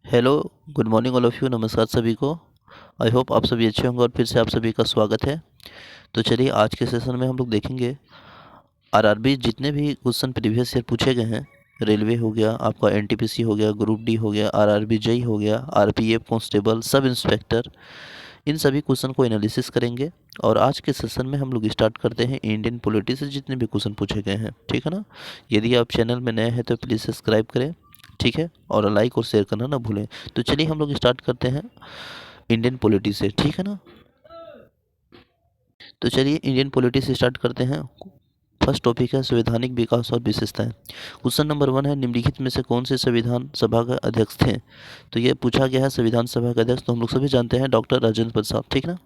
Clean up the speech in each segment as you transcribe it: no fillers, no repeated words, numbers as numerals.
Hello, good morning all of you. नमस्कार सभी को। आई होप आप सभी अच्छे होंगे और फिर से आप सभी का स्वागत है। तो चलिए आज के सेशन में हम लोग देखेंगे आरआरबी जितने भी क्वेश्चन प्रीवियस ईयर पूछे गए हैं। रेलवे हो गया, आपका एनटीपीसी हो गया, ग्रुप डी हो गया, आरआरबी जेई हो गया, आरपीएफ कांस्टेबल, सब इंस्पेक्टर, इन सभी क्वेश्चन को एनालिसिस करेंगे। और आज के सेशन में हम लोग स्टार्ट करते हैं इंडियन पॉलिटी से जितने भी क्वेश्चन पूछे गए हैं, ठीक है ना। यदि आप चैनल में नए हैं तो प्लीज़ सब्सक्राइब करें, ठीक है, और लाइक और शेयर करना ना भूलें। तो चलिए हम लोग स्टार्ट करते हैं इंडियन पॉलिटी से, ठीक है ना। तो चलिए इंडियन पॉलिटी से स्टार्ट करते हैं। फर्स्ट टॉपिक है संवैधानिक विकास और विशेषताएं। क्वेश्चन नंबर 1 है निम्नलिखित में से कौन से संविधान सभा के अध्यक्ष थे। तो ये पूछा गया है संविधान सभा के अध्यक्ष, तो हम लोग सभी जानते हैं डॉक्टर राजेंद्र प्रसाद, ठीक ना।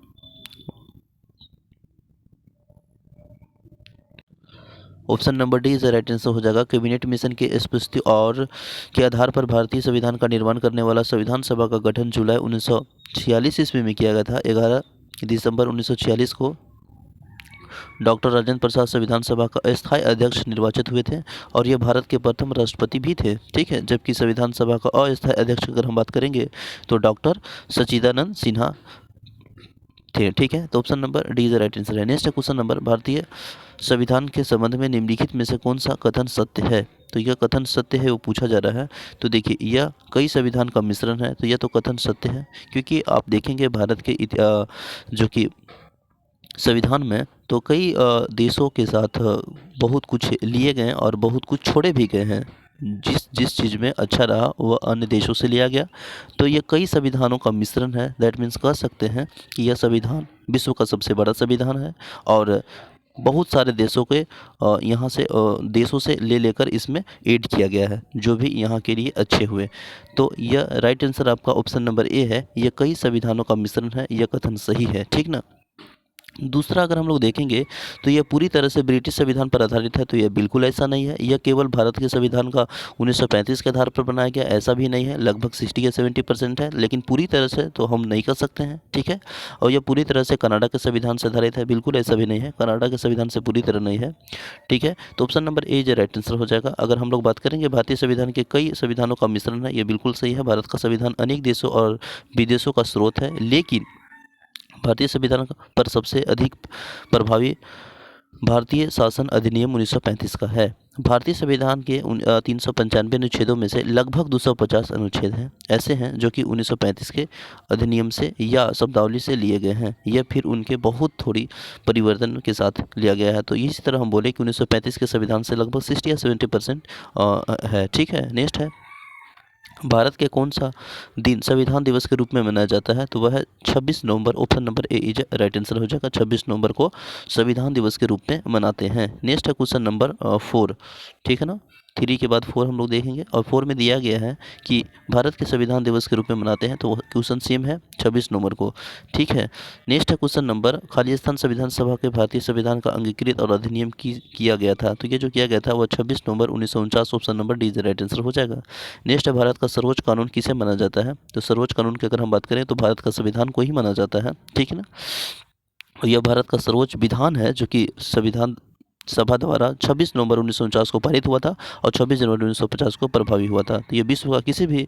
Option number D is right answer हो जाएगा। कैबिनेट मिशन के स्पष्ट और के आधार पर भारतीय संविधान का निर्माण करने वाला संविधान सभा का गठन जुलाई 1946 ईस्वी में किया गया था। 11 दिसंबर 1946 को डॉक्टर राजेंद्र प्रसाद संविधान सभा का अस्थायी अध्यक्ष निर्वाचित हुए थे और ये भारत के प्रथम राष्ट्रपति भी थे, ठीक है। जबकि संविधान सभा का अस्थायी अध्यक्ष अगर हम बात करेंगे तो डॉक्टर सच्चिदानंद सिन्हा थे, ठीक है। तो option number D is right answer है। नेक्स्ट क्वेश्चन नंबर भारतीय संविधान के संबंध में निम्नलिखित में से कौन सा कथन सत्य है। तो यह कथन सत्य है वो पूछा जा रहा है। तो देखिए यह कई संविधान का मिश्रण है, तो यह तो कथन सत्य है, क्योंकि आप देखेंगे भारत के जो कि संविधान में तो कई देशों के साथ बहुत कुछ लिए गए और बहुत कुछ छोड़े भी गए हैं। जिस जिस चीज़ में अच्छा रहा वह अन्य देशों से लिया गया। तो ये कई संविधानों का मिश्रण है। दैट मीन्स कह सकते हैं कि यह संविधान विश्व का सबसे बड़ा संविधान है और बहुत सारे देशों के यहाँ से देशों से ले लेकर इसमें ऐड किया गया है, जो भी यहाँ के लिए अच्छे हुए। तो यह राइट आंसर आपका ऑप्शन नंबर ए है। यह कई संविधानों का मिश्रण है, यह कथन सही है, ठीक ना। दूसरा अगर हम लोग देखेंगे तो यह पूरी तरह से ब्रिटिश संविधान पर आधारित है, तो यह बिल्कुल ऐसा नहीं है। यह केवल भारत के संविधान का 1935 के आधार पर बनाया गया, ऐसा भी नहीं है। लगभग 60 या 70% है, लेकिन पूरी तरह से तो हम नहीं कर सकते हैं, ठीक है। और यह पूरी तरह से कनाडा के संविधान से आधारित है, बिल्कुल ऐसा भी नहीं है। कनाडा के संविधान से पूरी तरह नहीं है, ठीक है। तो ऑप्शन नंबर ए जो राइट आंसर हो जाएगा। अगर हम लोग बात करेंगे भारतीय संविधान के कई संविधानों का मिश्रण है, यह बिल्कुल सही है। भारत का संविधान अनेक देशों और विदेशों का स्रोत है, लेकिन भारतीय संविधान पर सबसे अधिक प्रभावी भारतीय शासन अधिनियम 1935 का है। भारतीय संविधान के 395 अनुच्छेदों में से लगभग 250 अनुच्छेद हैं ऐसे हैं जो कि 1935 के अधिनियम से या शब्दावली से लिए गए हैं, या फिर उनके बहुत थोड़ी परिवर्तन के साथ लिया गया है। तो इसी तरह हम बोले कि 1935 के संविधान से लगभग 60 या 70% है, ठीक है। नेक्स्ट है भारत के कौन सा दिन संविधान दिवस के रूप में मनाया जाता है। तो वह है 26 नवंबर। Option number A is right answer हो जाएगा। 26 नवंबर को संविधान दिवस के रूप में मनाते हैं। नेक्स्ट है क्वेश्चन नंबर 4, ठीक है ना। 3 के बाद 4 हम लोग देखेंगे और 4 में दिया गया है कि भारत के संविधान दिवस के रूप में मनाते हैं, तो वह क्वेश्चन सेम है 26 नवंबर को, ठीक है। नेक्स्ट है क्वेश्चन नंबर खालिस्तान संविधान सभा के भारतीय संविधान का अंगीकृत और अधिनियम किया गया था। तो ये जो किया गया था वह 26 नवंबर 1949। Option number D is right answer हो जाएगा। नेक्स्ट है भारत का सर्वोच्च कानून किसे माना जाता है। तो सर्वोच्च कानून की अगर हम बात करें तो भारत का संविधान को ही माना जाता है, ठीक है ना। और यह भारत का सर्वोच्च विधान है जो कि संविधान सभा द्वारा 26 नवंबर 1949 को पारित हुआ था और 26 जनवरी 1950 को प्रभावी हुआ था। तो यह विश्व का किसी भी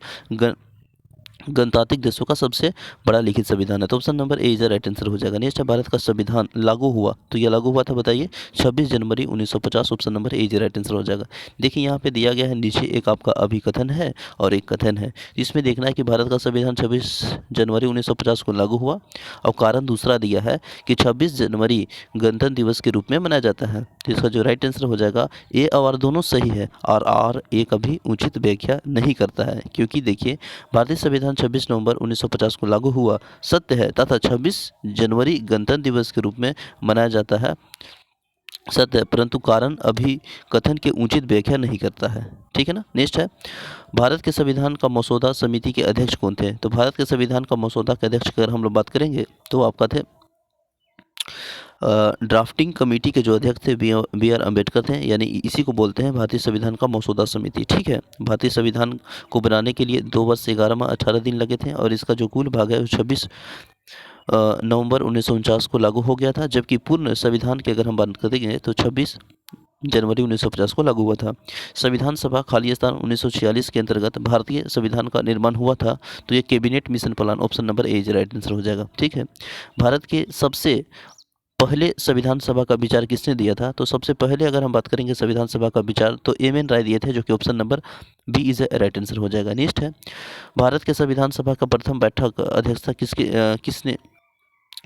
गणतांत्रिक देशों का सबसे बड़ा लिखित संविधान है। तो option number A is right answer हो जाएगा। नेक्स्ट है भारत का संविधान लागू हुआ। तो यह लागू हुआ था बताइए 26 जनवरी 1950। Option number A is right answer हो जाएगा। देखिए यहाँ पे दिया गया है नीचे एक आपका अभिकथन है और एक कथन है। इसमें देखना है कि भारत का संविधान 26 जनवरी 1950 को लागू हुआ और कारण दूसरा दिया है कि 26 जनवरी गणतंत्र दिवस के रूप में मनाया जाता है। तो इसका जो राइट आंसर हो जाएगा ए और दोनों सही है, और ए कभी उचित व्याख्या नहीं करता है, क्योंकि देखिए भारतीय संविधान 26 नवंबर 1950 को लागू हुआ सत्य है, तथा 26 जनवरी गणतंत्र दिवस के रूप में मनाया जाता है सत्य है, परंतु कारण अभी कथन के उचित व्याख्या नहीं करता है, ठीक है ना। नेक्स्ट है भारत के संविधान का मसौदा समिति के अध्यक्ष कौन थे। तो भारत के संविधान का मसौदा के अध्यक्ष अगर हम लोग बात करेंगे तो आपका थे ड्राफ्टिंग कमेटी के जो अध्यक्ष थे बी आर अम्बेडकर थे, यानी इसी को बोलते हैं भारतीय संविधान का मसौदा समिति, ठीक है। भारतीय संविधान को बनाने के लिए 2 वर्ष 11 माह 18 दिन लगे थे और इसका जो कुल भाग है वो 26 नवंबर 1949 को लागू हो गया था। जबकि पूर्ण संविधान की अगर हम बात करेंगे तो 26 जनवरी 1950 को लागू हुआ था। संविधान सभा खाली स्थान 1946 के अंतर्गत भारतीय संविधान का निर्माण हुआ था। तो ये cabinet mission plan, option number A right answer हो जाएगा। ठीक है, भारत के सबसे पहले संविधान सभा का विचार किसने दिया था? तो सबसे पहले अगर हम बात करेंगे संविधान सभा का विचार, तो एम.एन. राय दिए थे, जो कि option number B is a right answer हो जाएगा। नेक्स्ट है, भारत के संविधान सभा का प्रथम बैठक अध्यक्षता किसने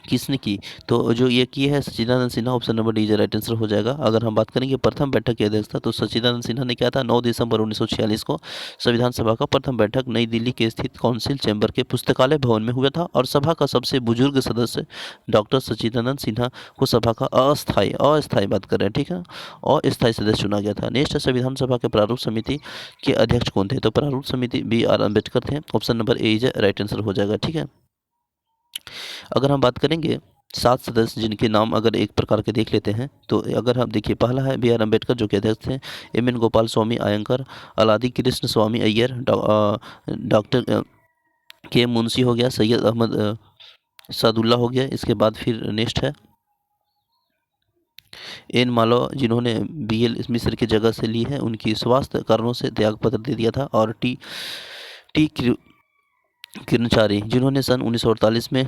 किसने की? तो जो ये की है Sachchidanand Sinha, option number D right answer हो जाएगा। अगर हम बात करेंगे प्रथम बैठक की अध्यक्षता, तो सच्चिदानंद सिन्हा ने किया था 9 दिसंबर 1946 को। संविधान सभा का प्रथम बैठक नई दिल्ली के स्थित काउंसिल चैम्बर के पुस्तकालय भवन में हुआ था और सभा का सबसे बुजुर्ग सदस्य डॉक्टर सच्चिदानंद सिन्हा को सभा का अस्थायी बात कर रहे हैं, ठीक है, अस्थायी सदस्य चुना गया था। नेक्स्ट, संविधान सभा के प्रारूप समिति के अध्यक्ष कौन थे? तो प्रारूप समिति B.R. अम्बेडकर थे, option number A right answer हो जाएगा। ठीक है, अगर हम बात करेंगे 7 सदस्य जिनके नाम अगर एक प्रकार के देख लेते हैं, तो अगर हम देखिए, पहला है B.R. अम्बेडकर जो कि अध्यक्ष थे, M.N. गोपाल स्वामी अयंकर, अलादी कृष्ण स्वामी अय्यर, डॉक्टर के मुंशी हो गया, सैयद अहमद सादुल्ला हो गया। इसके बाद फिर नेक्स्ट है एन मालवा, जिन्होंने B.L. मिश्र की जगह से ली है, उनकी स्वास्थ्य कारणों से त्यागपत्र दे दिया था। और टी किरणचारी, जिन्होंने सन 1948 में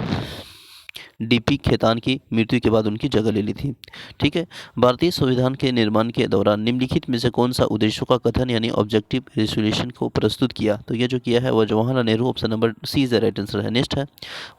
D.P. खेतान की मृत्यु के बाद उनकी जगह ले ली थी। ठीक है, भारतीय संविधान के निर्माण के दौरान निम्नलिखित में से कौन सा उद्देश्यों का कथन यानी ऑब्जेक्टिव रेजोल्यूशन को प्रस्तुत किया? तो ये जो किया है वह Jawaharlal Nehru, option number C is right answer है। नेक्स्ट है,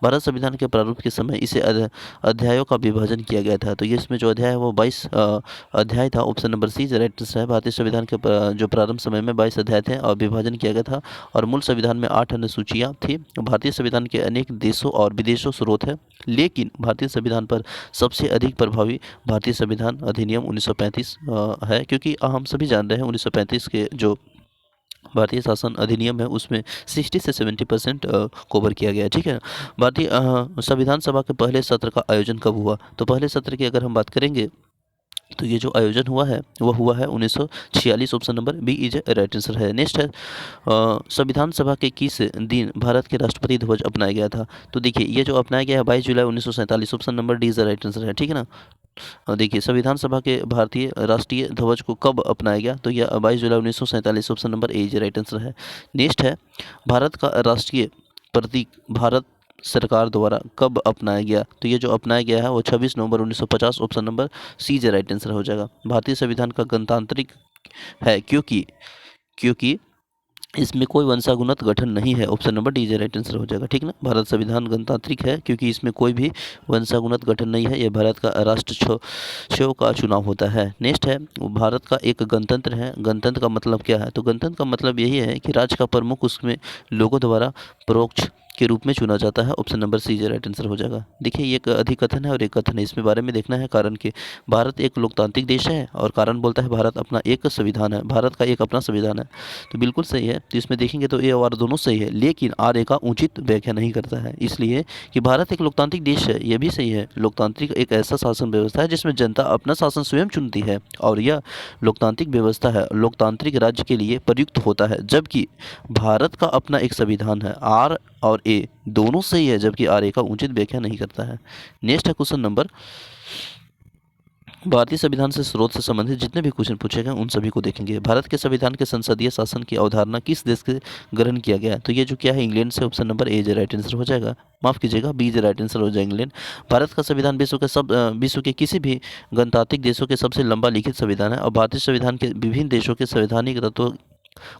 भारत संविधान के प्रारूप के समय इसे अध्यायों का विभाजन किया गया था। तो ये इसमें जो अध्याय है वो 22 अध्याय था, option number C is right answer है। भारतीय संविधान के जो प्रारंभ समय में 22 अध्याय थे और विभाजन किया गया था, और मूल संविधान में 8 अनुसूचियाँ थी। भारतीय संविधान के अनेक देशों और विदेशों स्रोत है, लेकिन भारतीय संविधान पर सबसे अधिक प्रभावी भारतीय संविधान अधिनियम 1935 है, क्योंकि हम सभी जान रहे हैं 1935 के जो भारतीय शासन अधिनियम है उसमें 60 से 70% कवर किया गया है। ठीक है, भारतीय संविधान सभा के पहले सत्र का आयोजन कब हुआ? तो पहले सत्र की अगर हम बात करेंगे, तो ये जो आयोजन हुआ है वह हुआ है 1946, option number B is right answer है। नेक्स्ट है, संविधान सभा के किस दिन भारत के राष्ट्रपति ध्वज अपनाया गया था? तो देखिए, ये जो अपनाया गया है 22 जुलाई 1947, option number D is right answer है। ठीक है ना, देखिए संविधान सभा के भारतीय राष्ट्रीय ध्वज को कब अपनाया गया? तो यह 22 जुलाई 1947, option number A is right answer है। नेक्स्ट है, भारत का राष्ट्रीय प्रतीक भारत सरकार द्वारा कब अपनाया गया? तो ये जो अपनाया गया है वो 26 नवंबर 1950, option number C is right answer हो जाएगा। भारतीय संविधान का गणतांत्रिक है क्योंकि इसमें कोई वंशानुगत गठन नहीं है, option number D right answer हो जाएगा। ठीक ना, भारत संविधान गणतांत्रिक है क्योंकि इसमें कोई भी वंशानुगत गठन नहीं है, यह भारत का राष्ट्र शो का चुनाव होता है। नेक्स्ट है, भारत का एक गणतंत्र है, गणतंत्र का मतलब क्या है? तो गणतंत्र का मतलब यही है कि राज्य का प्रमुख उसमें लोगों द्वारा परोक्ष के रूप में चुना जाता है, option number C right answer हो जाएगा। देखिए, ये एक अधिकथन है और एक कथन है, इसमें बारे में देखना है। कारण कि भारत एक लोकतांत्रिक देश है और कारण बोलता है भारत अपना एक संविधान है, भारत का एक अपना संविधान है, तो बिल्कुल सही है। तो इसमें देखेंगे तो ए और दोनों सही है, लेकिन आर ए का उचित व्याख्या नहीं करता है, इसलिए कि भारत एक लोकतांत्रिक देश है, यह भी सही है। लोकतांत्रिक एक ऐसा शासन व्यवस्था है जिसमें जनता अपना शासन स्वयं चुनती है और यह लोकतांत्रिक व्यवस्था है, लोकतांत्रिक राज्य के लिए प्रयुक्त होता है, जबकि भारत का अपना एक संविधान है। आर और ए दोनों सही है, जबकि आर ए का उचित व्याख्या नहीं करता है। नेक्स्ट है क्वेश्चन नंबर, भारतीय संविधान से स्रोत से संबंधित जितने भी क्वेश्चन पूछे गए उन सभी को देखेंगे। भारत के संविधान के संसदीय शासन की अवधारणा किस देश के ग्रहण किया गया? तो ये जो क्या है इंग्लैंड से, option number A right answer हो जाएगा। माफ कीजिएगा, बी राइट आंसर हो जाएगा इंग्लैंड। भारत का संविधान विश्व के किसी भी गणतांत्रिक देशों के सबसे लंबा लिखित संविधान है और भारतीय संविधान के विभिन्न देशों के संवैधानिक तत्वों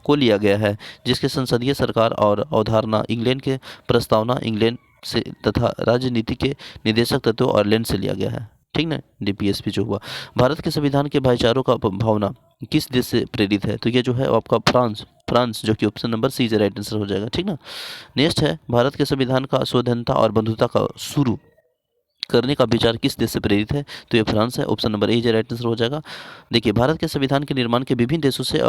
को लिया गया है, जिसके संसदीय सरकार और अवधारणा इंग्लैंड के प्रस्तावना इंग्लैंड से तथा राजनीति के निदेशक तत्व आयरलैंड से लिया गया है। ठीक ना, DPSP जो हुआ। भारत के संविधान के भाईचारों का भावना किस देश से प्रेरित है? तो ये जो है आपका फ्रांस जो कि option number C right answer हो जाएगा। ठीक ना, नेक्स्ट है, भारत के संविधान का स्वतंत्रता और बंधुता का शुरू करने का विचार किस देश से प्रेरित है? तो ये फ्रांस है, option number A right answer हो जाएगा। देखिए, भारत के संविधान के निर्माण के विभिन्न देशों से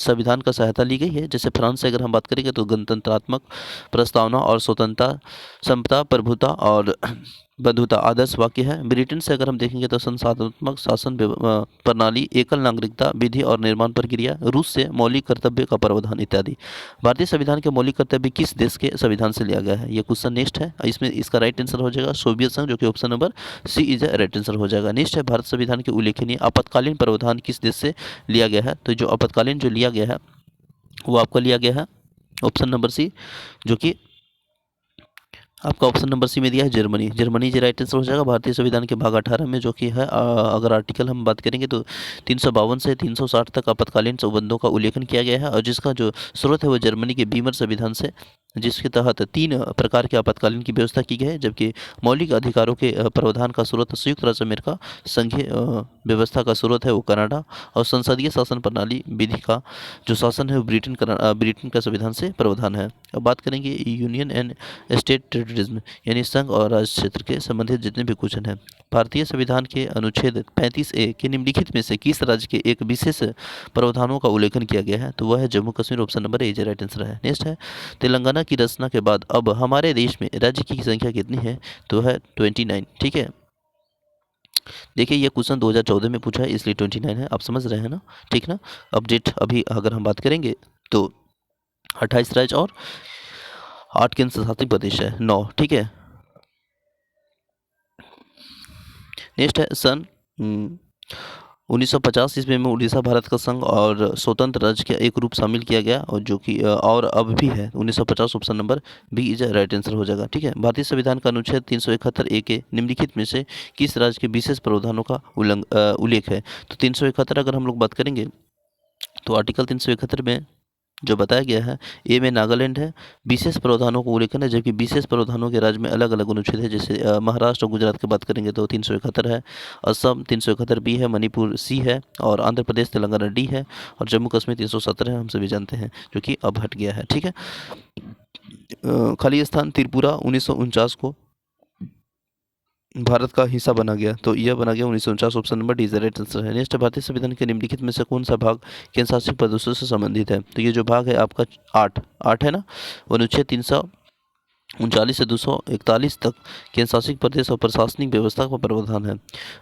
संविधान का सहायता ली गई है। जैसे फ्रांस से अगर हम बात करेंगे तो गणतंत्रात्मक प्रस्तावना और स्वतंत्रता, समता, प्रभुता और बंधुता आदर्श वाक्य है। ब्रिटेन से अगर हम देखेंगे तो संसाधनात्मक शासन प्रणाली, एकल नागरिकता, विधि और निर्माण प्रक्रिया। रूस से मौलिक कर्तव्य का प्रावधान इत्यादि। भारतीय संविधान के मौलिक कर्तव्य किस देश के संविधान से लिया गया है? ये क्वेश्चन नेक्स्ट है। इसमें इसका राइट आंसर हो जाएगा सोवियत संघ, जो कि option number C is right answer हो जाएगा। नेक्स्ट है, भारत संविधान के उल्लेखनीय आपातकालीन प्रावधान किस देश से लिया गया है? तो जो आपातकालीन जो लिया गया है वो आपका लिया गया है ऑप्शन नंबर सी, जो कि आपका ऑप्शन नंबर सी में दिया है जर्मनी। जर्मनी जो राइट आंसर हो जाएगा। भारतीय संविधान के भाग 18 में जो कि है अगर आर्टिकल हम बात करेंगे तो 352 से 360 तक आपातकालीन संबंधों का उल्लेखन किया गया है, और जिसका जो स्रोत है वो जर्मनी के बीमर संविधान से, जिसके तहत 3 प्रकार के आपातकालीन की व्यवस्था की गई है, जबकि मौलिक अधिकारों के प्रावधान का स्रोत संयुक्त राज्य अमेरिका, संघीय व्यवस्था का स्रोत है वो कनाडा, और संसदीय शासन प्रणाली विधि का जो शासन है वो ब्रिटेन का संविधान से प्रावधान है। अब बात करेंगे यूनियन एंड स्टेट टेरिटरीज यानी संघ और राज्य क्षेत्र के संबंधित जितने भी क्वेश्चन हैं। भारतीय संविधान के अनुच्छेद 35A के निम्नलिखित में से किस राज्य के एक विशेष प्रावधानों का उल्लेखन किया गया है? तो वह है Jammu Kashmir. Option number A right answer है। नेक्स्ट है, तेलंगाना की रचना के बाद अब हमारे देश में राज्य की संख्या कितनी है? तो है 29। ठीक है, देखिए ये क्वेश्चन 2014 में पूछा है, इसलिए 29 है। आप समझ रहे हैं ना? ठीक ना। अपडेट अभी अगर हम बात करेंगे तो 28 राज्य और 8 केंद्र शासित प्रदेश है, 9। ठीक है, नेक्स्ट है, सन 1950 ईस्वी में उड़ीसा भारत का संघ और स्वतंत्र राज्य का एक रूप शामिल किया गया, और जो कि और अब भी है 1950। Option number B is right answer हो जाएगा। ठीक है, भारतीय संविधान का अनुच्छेद 371A के निम्नलिखित में से किस राज्य के विशेष प्रावधानों का उल्लेख है? तो 371 अगर हम लोग बात करेंगे तो आर्टिकल 371 में जो बताया गया है, ए में नागालैंड है, विशेष प्रावधानों को उल्लेखन है, जबकि विशेष प्रावधानों के राज्य में अलग अलग अनुच्छेद है। जैसे महाराष्ट्र और गुजरात की बात करेंगे तो 371 है, असम 371 बी है, मणिपुर सी है, और आंध्र प्रदेश तेलंगाना डी है, और जम्मू कश्मीर 317 है, हम सभी जानते हैं, जो कि अब हट गया है। ठीक है, खाली स्थान त्रिपुरा 1949 को भारत का हिस्सा बना गया, तो यह बना गया 1949। Option number D right answer है। नेक्स्ट, भारतीय संविधान के निम्नलिखित में से कौन सा भाग केंद्र शासित प्रदेशों से संबंधित है? तो ये जो भाग है आपका 8 है ना, अनुच्छेद 339 से 241 तक केंद्र शासित प्रदेश और प्रशासनिक व्यवस्था का प्रावधान है।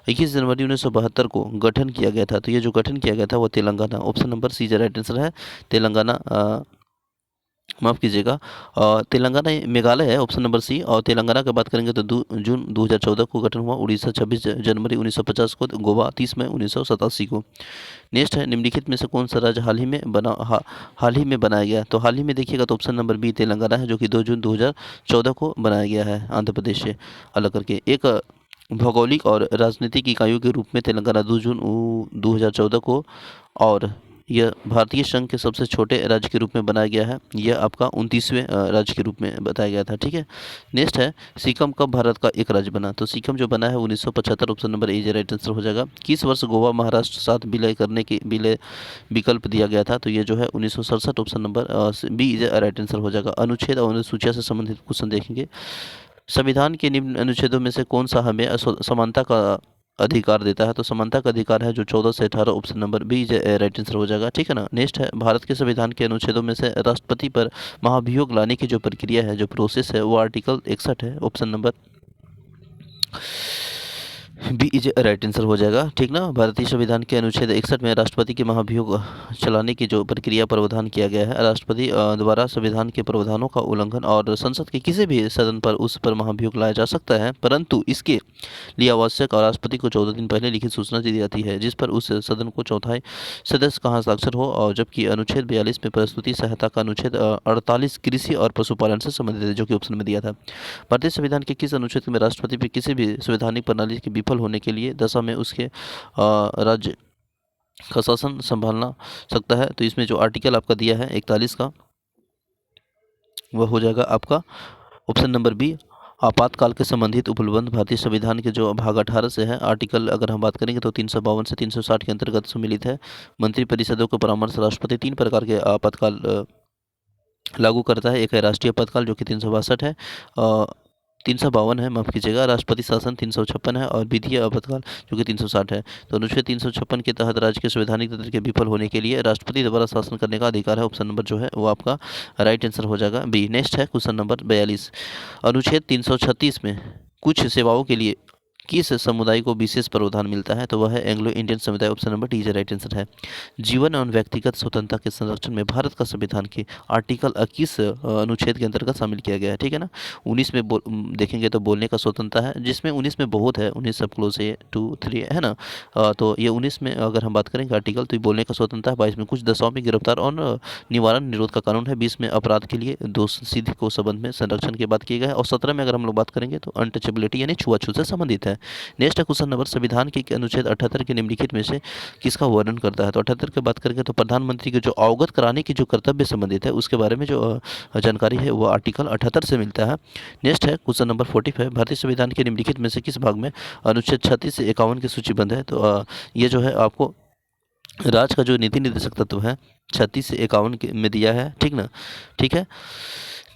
21 जनवरी 1972 को गठन किया गया था, तो ये जो गठन किया गया था वो Telangana. Option number C right answer है, तेलंगाना। माफ़ कीजिएगा, तेलंगाना मेघालय है, ऑप्शन नंबर सी। और तेलंगाना की बात करेंगे तो जून 2014 को गठन हुआ, उड़ीसा 26 जनवरी 1950 को, गोवा 30 मई 1987 को। नेक्स्ट है, निम्नलिखित में से कौन सा राज्य हाल ही में बनाया गया? तो हाल ही में देखिएगा तो ऑप्शन नंबर बी तेलंगाना है, जो कि 2 जून 2014 को बनाया गया है, आंध्र प्रदेश से अलग करके। एक भौगोलिक और राजनीतिक इकाइयों के रूप में तेलंगाना 2 जून 2014 को, और यह भारतीय संघ के सबसे छोटे राज्य के रूप में बनाया गया है। यह आपका 29वें राज्य के रूप में बताया गया था। ठीक है, नेक्स्ट है, सिक्किम कब भारत का एक राज्य बना? तो सिक्किम जो बना है 1975। Option number A right answer हो जाएगा। किस वर्ष गोवा महाराष्ट्र साथ विलय करने के विकल्प दिया गया था? तो ये जो है 1967। Option number B right answer हो जाएगा। अनुच्छेद और अनुसूचिया से संबंधित क्वेश्चन देखेंगे। संविधान के निम्न अनुच्छेदों में से कौन सा हमें समानता का अधिकार देता है? तो समानता का अधिकार है जो 14 से 18। Option number B right answer हो जाएगा। ठीक है ना। नेक्स्ट है, भारत के संविधान के अनुच्छेदों में से राष्ट्रपति पर महाभियोग लाने की जो प्रक्रिया है, जो प्रोसेस है, वो आर्टिकल 61 है। Option number B is right answer हो जाएगा। ठीक ना। भारतीय संविधान के अनुच्छेद 61 में राष्ट्रपति के महाभियोग चलाने की जो प्रक्रिया प्रावधान किया गया है, राष्ट्रपति द्वारा संविधान के प्रावधानों का उल्लंघन और संसद के किसी भी सदन पर उस पर महाभियोग लाया जा सकता है, परंतु इसके लिए आवश्यक और राष्ट्रपति को 14 दिन पहले लिखित सूचना दी जाती है, जिस पर उस सदन को चौथाई सदस्य का हस्ताक्षर हो। और जबकि अनुच्छेद 42 में प्रस्तुति सहायता का अनुच्छेद 48 कृषि और पशुपालन से संबंधित है, जो कि ऑप्शन में दिया था। भारतीय संविधान के किस अनुच्छेद में राष्ट्रपति पर किसी भी संवैधानिक प्रणाली की विफल होने के लिए दशा में उसके राज्य का शासन संभालना सकता है? तो इसमें जो आर्टिकल आपका दिया है 41 का, वह हो जाएगा आपका ऑप्शन नंबर बी, आपातकाल के संबंधित उपलब्ध। भारतीय संविधान के जो भाग 18 से है, आर्टिकल अगर हम बात करेंगे तो 352 से 360 के अंतर्गत सम्मिलित है। मंत्रिपरिषदों के परामर्श राष्ट्रपति 3 प्रकार के आपातकाल लागू करता है। एक है राष्ट्रीय आपातकाल, जो कि 362 है, 352 है, माफ़ कीजिएगा। राष्ट्रपति शासन 356 है, और विधि आपातकाल जो कि 360 है। तो अनुच्छेद 356 के तहत राज्य के संवैधानिक तंत्र के विफल होने के लिए राष्ट्रपति द्वारा शासन करने का अधिकार है। ऑप्शन नंबर जो है वो आपका राइट आंसर हो जाएगा बी। नेक्स्ट है क्वेश्चन नंबर 42। अनुच्छेद 336 में कुछ सेवाओं के लिए किस समुदाय को विशेष प्रावधान मिलता है? तो वह है एंग्लो इंडियन समुदाय। Option number D is right answer है। जीवन एवं व्यक्तिगत स्वतंत्रता के संरक्षण में भारत का संविधान के आर्टिकल किस अनुच्छेद के अंतर्गत शामिल किया गया है? ठीक है ना। 19 में देखेंगे तो बोलने का स्वतंत्रता है, जिसमें 19 में बहुत है, 19 सब क्लोज है 2 3 है ना। तो ये 19 में अगर हम बात करेंगे आर्टिकल, तो ये बोलने का स्वतंत्रता है। 22 में कुछ दशाओं में गिरफ्तार और निवारण निरोध का कानून है। 20 में अपराध के लिए दोषसिद्धि को संबंध में संरक्षण की बात की गई है। और 17 में अगर हम लोग बात करेंगे तो अनटचेबिलिटी यानी छुआछूत से संबंधित है। नेक्स्ट है क्वेश्चन नंबर, संविधान के अनुच्छेद 78 के निम्नलिखित में से किसका वर्णन करता है? तो 78 की बात करेंगे तो प्रधानमंत्री के जो अवगत कराने की जो कर्तव्य संबंधित है उसके बारे में जो जानकारी है वो आर्टिकल 78 से मिलता है। नेक्स्ट है क्वेश्चन नंबर 45, भारतीय संविधान के निम्नलिखित में से किस भाग में अनुच्छेद 36 से 51 की सूचीबद्ध है? तो ये जो है आपको राज्य का जो नीति निर्देशक तत्व है 36 से 51 में दिया है, ठीक ना। ठीक है।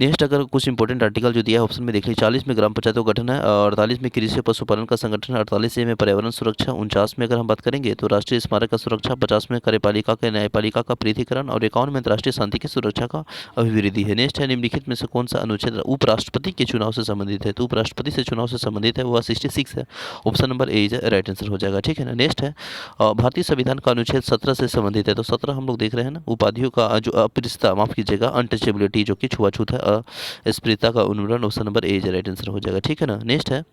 नेक्स्ट अगर कुछ इंपॉर्टेंट आर्टिकल जो दिया है ऑप्शन में देख लीजिए। 40 में ग्राम पंचायतों का गठन है, 48 में कृषि पशुपालन का संगठन है, 48 में पर्यावरण सुरक्षा, 49 में अगर हम बात करेंगे तो राष्ट्रीय स्मारक का सुरक्षा, 50 में कार्यपालिका के न्यायपालिका का पृथकीकरण और 51 में राष्ट्रीय शांति की सुरक्षा का अभिवृद्धि है। नेक्स्ट है निम्नलिखित में से कौन सा अनुच्छेद उपराष्ट्रपति के चुनाव से संबंधित है? तो उपराष्ट्रपति से चुनाव से संबंधित है वह 66 है। Option number A is right answer हो जाएगा, ठीक है ना। नेक्स्ट है भारतीय संविधान का अनुच्छेद 17 से संबंधित है। तो 17 हम लोग देख रहे हैं ना, उपाधियों का जो अप्रियता, माफ कीजिएगा अनटचेबिलिटी जो कि छुआछूत है, स्प्रियता का उन्मूलन। Option number A right answer हो जाएगा, ठीक है ना। नेक्स्ट है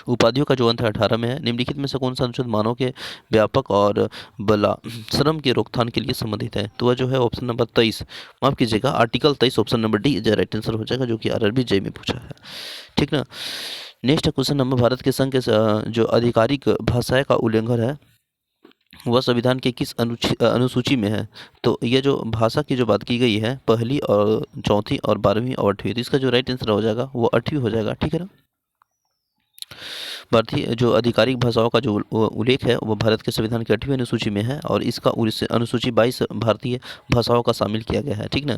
उपाधियों का जो अंत है 18 में है। निम्नलिखित में से कौन सा अनुच्छेद मानव के व्यापक और बला श्रम के रोकथाम के लिए संबंधित है? तो वह जो है ऑप्शन नंबर 23, माफ कीजिएगा article 23, option number D right answer हो जाएगा, जो कि आरआरबी जेई में पूछा है, ठीक ना। नेक्स्ट क्वेश्चन नंबर, भारत के संघ के जो आधिकारिक भाषाएं का उल्लंघन है वह संविधान के किस अनुसूची में है? तो ये जो भाषा की जो बात की गई है पहली और चौथी और 12वीं और 8वीं, तो इसका जो राइट आंसर हो जाएगा वो 8वीं हो जाएगा, ठीक है ना। भारतीय जो आधिकारिक भाषाओं का जो उल्लेख है वो भारत के संविधान की 8वीं अनुसूची में है और इसका अनुसूची 22 भारतीय भाषाओं का शामिल किया गया है, ठीक ना।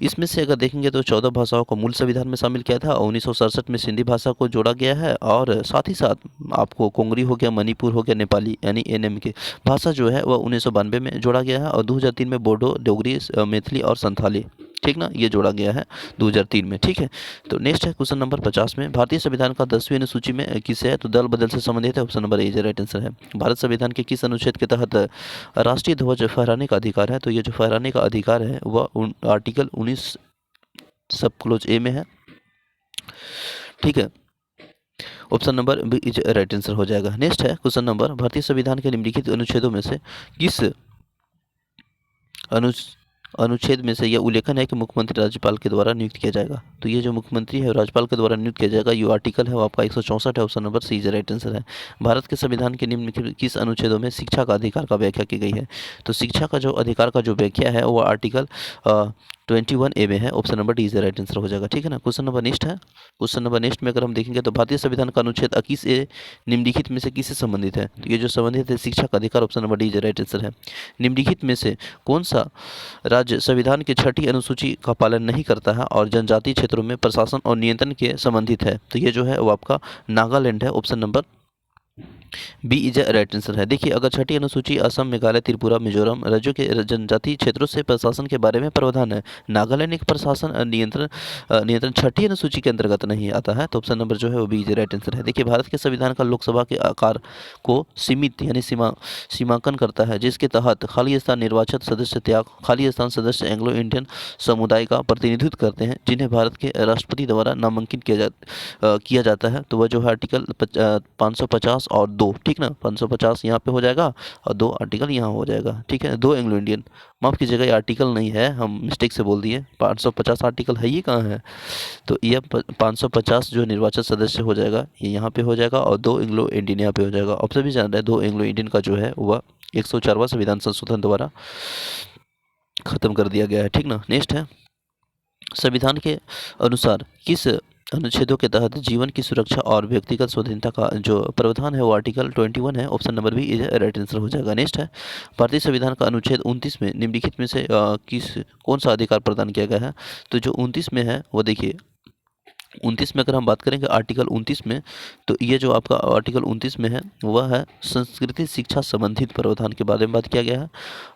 इसमें से अगर देखेंगे तो 14 भाषाओं को मूल संविधान में शामिल किया था और 1967 में सिंधी भाषा को जोड़ा गया है और साथ ही साथ आपको कोंगरी हो गया, मणिपुर हो गया, नेपाली यानी एनएम के भाषा जो है वह 1992 में जोड़ा गया है और 2003 में बोडो, डोगरी, मैथिली और संथाली, ठीक ना, ये जोड़ा गया है 2003 में, ठीक है। तो नेक्स्ट है क्वेश्चन नंबर 50 में, भारतीय संविधान का 10वीं अनुसूची में किसे है? तो दल बदल से संबंधित है। Option number A right answer है। भारत संविधान के किस अनुच्छेद के तहत राष्ट्रीय ध्वज फहराने का अधिकार है? तो ये जो फहराने का अधिकार है वह आर्टिकल 19 सब क्लोज ए में है, ठीक है। Option number B is right answer हो जाएगा। नेक्स्ट है क्वेश्चन नंबर, भारतीय संविधान के निम्नलिखित अनुच्छेदों में से किस अनुच्छेद में से यह उल्लेखन है कि मुख्यमंत्री राज्यपाल के द्वारा नियुक्त किया जाएगा? तो ये जो मुख्यमंत्री है राज्यपाल के द्वारा नियुक्त किया जाएगा, ये आर्टिकल है वो आपका 164 है। Option number C is right answer है। भारत के संविधान के निम्नलिखित किस अनुच्छेदों में शिक्षा का अधिकार का व्याख्या की गई है? तो शिक्षा का जो अधिकार का जो व्याख्या है वो आर्टिकल 21A में है। Option number D is right answer हो जाएगा, ठीक है ना। क्वेश्चन नंबर नेक्स्ट है, क्वेश्चन नंबर नेक्स्ट में अगर हम देखेंगे तो भारतीय संविधान का अनुच्छेद 21A निम्नलिखित में से किससे संबंधित है? तो ये जो संबंधित है शिक्षा का अधिकार, option number D is right answer है। निम्नलिखित में से कौन सा राज्य संविधान की 6ठी अनुसूची का पालन नहीं करता है और जनजातीय क्षेत्रों में प्रशासन और नियंत्रण के संबंधित है? तो ये जो है वो आपका नागालैंड है। Option number B is right answer है। देखिए अगर 6ठी अनुसूची असम, मेघालय, त्रिपुरा, मिजोरम राज्यों के जनजातीय क्षेत्रों से प्रशासन के बारे में प्रावधान है, नागालैंड एक प्रशासन नियंत्रण 6ठी अनुसूची के अंतर्गत नहीं आता है, तो ऑप्शन नंबर जो है वो बी इज राइट आंसर है। देखिए भारत के संविधान का लोकसभा के आकार को सीमित यानी सीमांकन करता है, जिसके तहत खाली स्थान निर्वाचित सदस्य त्याग, खाली स्थान सदस्य एंग्लो इंडियन समुदाय का प्रतिनिधित्व करते हैं जिन्हें भारत के राष्ट्रपति द्वारा नामांकित किया जाता है। तो वह जो है आर्टिकल 550 और 2, ठीक ना, 550 यहाँ पे हो जाएगा और 2 आर्टिकल यहाँ हो जाएगा, ठीक है। 2 एंग्लो इंडियन, माफ कीजिएगा ये आर्टिकल नहीं है, हम मिस्टेक से बोल दिए, 550 आर्टिकल है, ये कहाँ है? तो ये 550 जो निर्वाचित सदस्य हो जाएगा ये यहाँ पे हो जाएगा और 2 एंग्लो इंडियन यहाँ पे हो जाएगा। अब सभी जान रहे हैं 2 एंग्लो इंडियन का जो है वह 104वां संविधान संशोधन द्वारा खत्म कर दिया गया है, ठीक ना। नेक्स्ट है, संविधान के अनुसार किस अनुच्छेदों के तहत जीवन की सुरक्षा और व्यक्तिगत स्वाधीनता का जो प्रावधान है वो आर्टिकल 21 है। Option number B is right answer हो जाएगा। नेक्स्ट है, भारतीय संविधान का अनुच्छेद 29 में निम्नलिखित में से कौन सा अधिकार प्रदान किया गया है? तो जो 29 में है वो देखिए 29 में अगर हम बात करेंगे आर्टिकल 29 में, तो ये जो आपका आर्टिकल 29 में है वह है संस्कृति शिक्षा संबंधित प्रावधान के बारे में बात किया गया है।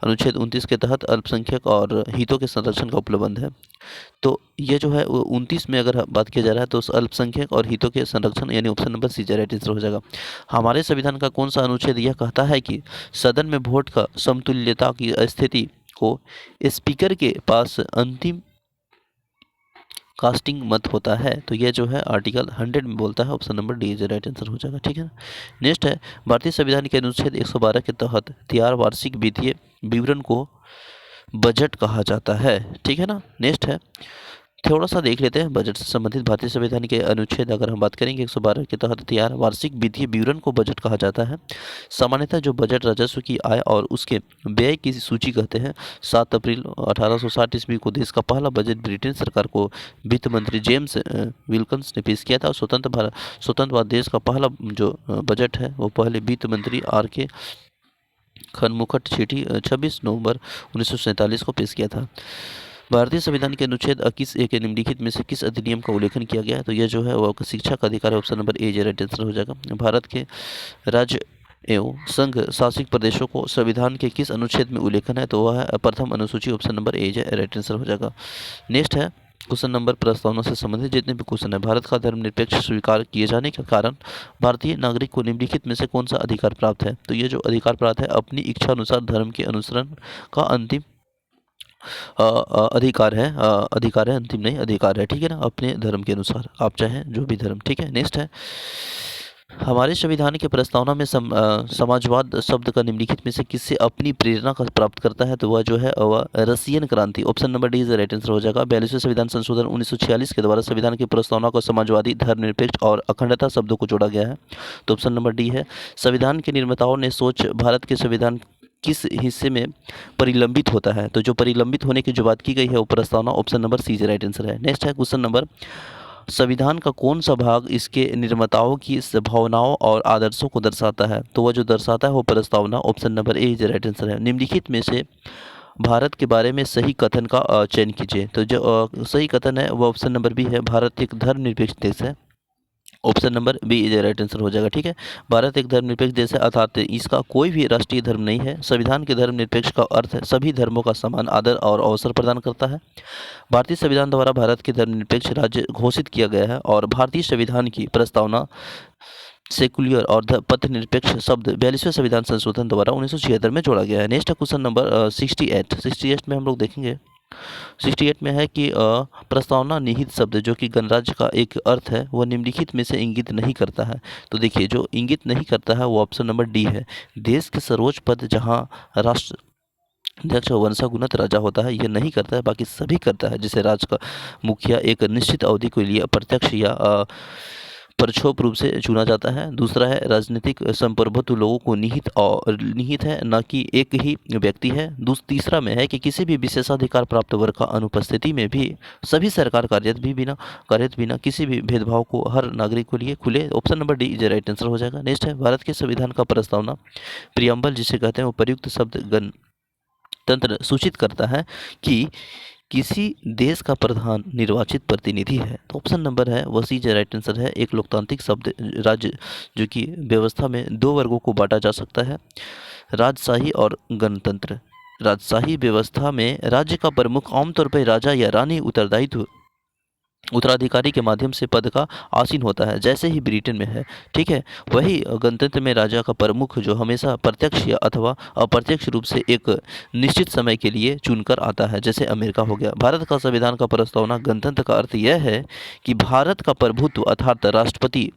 अनुच्छेद 29 के तहत अल्पसंख्यक और हितों के संरक्षण का उपलब्ध है। तो ये जो है वो 29 में अगर बात किया जा रहा है तो उस अल्पसंख्यक और हितों के संरक्षण यानी option number C right answer हो जाएगा। हमारे संविधान का कौन सा अनुच्छेद यह कहता है कि सदन में वोट का समतुल्यता की स्थिति को स्पीकर के पास अंतिम कास्टिंग मत होता है? तो ये जो है आर्टिकल 100 में बोलता है। Option number D is right answer हो जाएगा। ठीक है, नेक्स्ट है भारतीय संविधान के अनुच्छेद 112 के तहत तैयार वार्षिक वित्तीय विवरण को बजट कहा जाता है। ठीक है ना। नेक्स्ट है, थोड़ा सा देख लेते हैं बजट से संबंधित। भारतीय संविधान के अनुच्छेद अगर हम बात करेंगे 112 के तहत तैयार वार्षिक वित्तीय विवरण को बजट कहा जाता है। सामान्यतः जो बजट राजस्व की आय और उसके व्यय की सूची कहते हैं। 7 अप्रैल 1860 ईस्वी को देश का पहला बजट ब्रिटेन सरकार को वित्त मंत्री जेम्स विल्कन्स ने पेश किया था। और स्वतंत्र भारत देश का पहला जो बजट है वो पहले वित्त मंत्री R.K. खनमुखट चिट्ठी 26 नवंबर 1947 को पेश किया था। भारतीय संविधान के अनुच्छेद 21A के निम्नलिखित में से किस अधिनियम का उल्लेखन किया गया है? तो यह जो है वो शिक्षा का अधिकार है। Option number A right answer हो जाएगा। भारत के राज्य एवं संघ शासित प्रदेशों को संविधान के किस अनुच्छेद में उल्लेखन है? तो वह है प्रथम अनुसूची। Option number A right answer हो जाएगा। नेक्स्ट है क्वेश्चन नंबर प्रस्तावना से संबंधित जितने भी क्वेश्चन है। भारत का धर्मनिरपेक्ष स्वीकार किए जाने के कारण भारतीय नागरिक को निम्नलिखित में से कौन सा अधिकार प्राप्त है? तो ये जो अधिकार प्राप्त है अपनी इच्छा अनुसार धर्म के अनुसरण का अंतिम अधिकार है अंतिम नहीं अधिकार है। ठीक है ना, अपने धर्म के अनुसार आप चाहें जो भी धर्म। ठीक है, नेक्स्ट है हमारे संविधान के प्रस्तावना में समाजवाद शब्द का निम्नलिखित में से किससे अपनी प्रेरणा का प्राप्त करता है? तो वह जो है वह रसियन क्रांति। Option number D is right answer हो जाएगा। 42वें संविधान संशोधन 1946 के द्वारा संविधान की प्रस्तावना को समाजवादी धर्मनिरपेक्ष और अखंडता शब्दों को जोड़ा गया है। तो ऑप्शन नंबर डी है। संविधान के निर्माताओं ने सोच भारत के संविधान किस हिस्से में परिलंबित होता है? तो जो परिलंबित होने की जो बात की गई है वो प्रस्तावना। Option number C right answer है। नेक्स्ट है क्वेश्चन नंबर संविधान का कौन सा भाग इसके निर्माताओं की भावनाओं और आदर्शों को दर्शाता है? तो वह जो दर्शाता है वो प्रस्तावना। Option number A is right answer है। निम्नलिखित में से भारत के बारे में सही कथन का चयन कीजिए। तो जो सही कथन है वो ऑप्शन नंबर बी है। भारत एक धर्मनिरपेक्ष देश है। Option number B is right answer हो जाएगा। ठीक है, भारत एक धर्मनिरपेक्ष देश है अर्थात इसका कोई भी राष्ट्रीय धर्म नहीं है। संविधान के धर्मनिरपेक्ष का अर्थ है सभी धर्मों का समान आदर और अवसर प्रदान करता है। भारतीय संविधान द्वारा भारत के धर्मनिरपेक्ष राज्य घोषित किया गया है और भारतीय संविधान की प्रस्तावना सेकुलर और पथ निरपेक्ष शब्द 42वें संविधान संशोधन द्वारा 1976 में जोड़ा गया है। नेक्स्ट क्वेश्चन नंबर 68 में हम लोग देखेंगे 68 में है कि प्रस्तावना निहित शब्द जो कि गणराज्य का एक अर्थ है वह निम्नलिखित में से इंगित नहीं करता है। तो देखिए जो इंगित नहीं करता है वो ऑप्शन नंबर डी है। देश के सर्वोच्च पद जहां राष्ट्र अध्यक्ष वंशागुणत राजा होता है यह नहीं करता है, बाकी सभी करता है। जैसे राज्य का मुखिया एक निश्चित अवधि के लिए अप्रत्यक्ष या प्रक्षोभ रूप से चुना जाता है। दूसरा है राजनीतिक संप्रभुत्व लोगों को निहित है न कि एक ही व्यक्ति है। तीसरा में है कि किसी भी विशेषाधिकार प्राप्त वर्ग का अनुपस्थिति में भी सभी सरकार कार्यरत बिना किसी भी भेदभाव को हर नागरिक के लिए खुले। Option number D is right answer हो जाएगा। नेक्स्ट है भारत के संविधान का प्रस्तावना प्रियम्बल जिसे कहते हैं वो प्रयुक्त शब्द गणतंत्र सूचित करता है कि किसी देश का प्रधान निर्वाचित प्रतिनिधि है। तो ऑप्शन नंबर है वह सी राइट आंसर है। एक लोकतांत्रिक शब्द राज्य जो कि व्यवस्था में दो वर्गों को बांटा जा सकता है, राजशाही और गणतंत्र। राजशाही व्यवस्था में राज्य का प्रमुख आमतौर पर राजा या रानी उत्तराधिकारी के माध्यम से पद का आसीन होता है जैसे ही ब्रिटेन में है। ठीक है, वही गणतंत्र में राजा का प्रमुख जो हमेशा प्रत्यक्ष या अथवा अप्रत्यक्ष रूप से एक निश्चित समय के लिए चुनकर आता है जैसे अमेरिका हो गया। भारत का संविधान का प्रस्तावना गणतंत्र का अर्थ यह है कि भारत का प्रभुत्व अर्थात राष्ट्रपति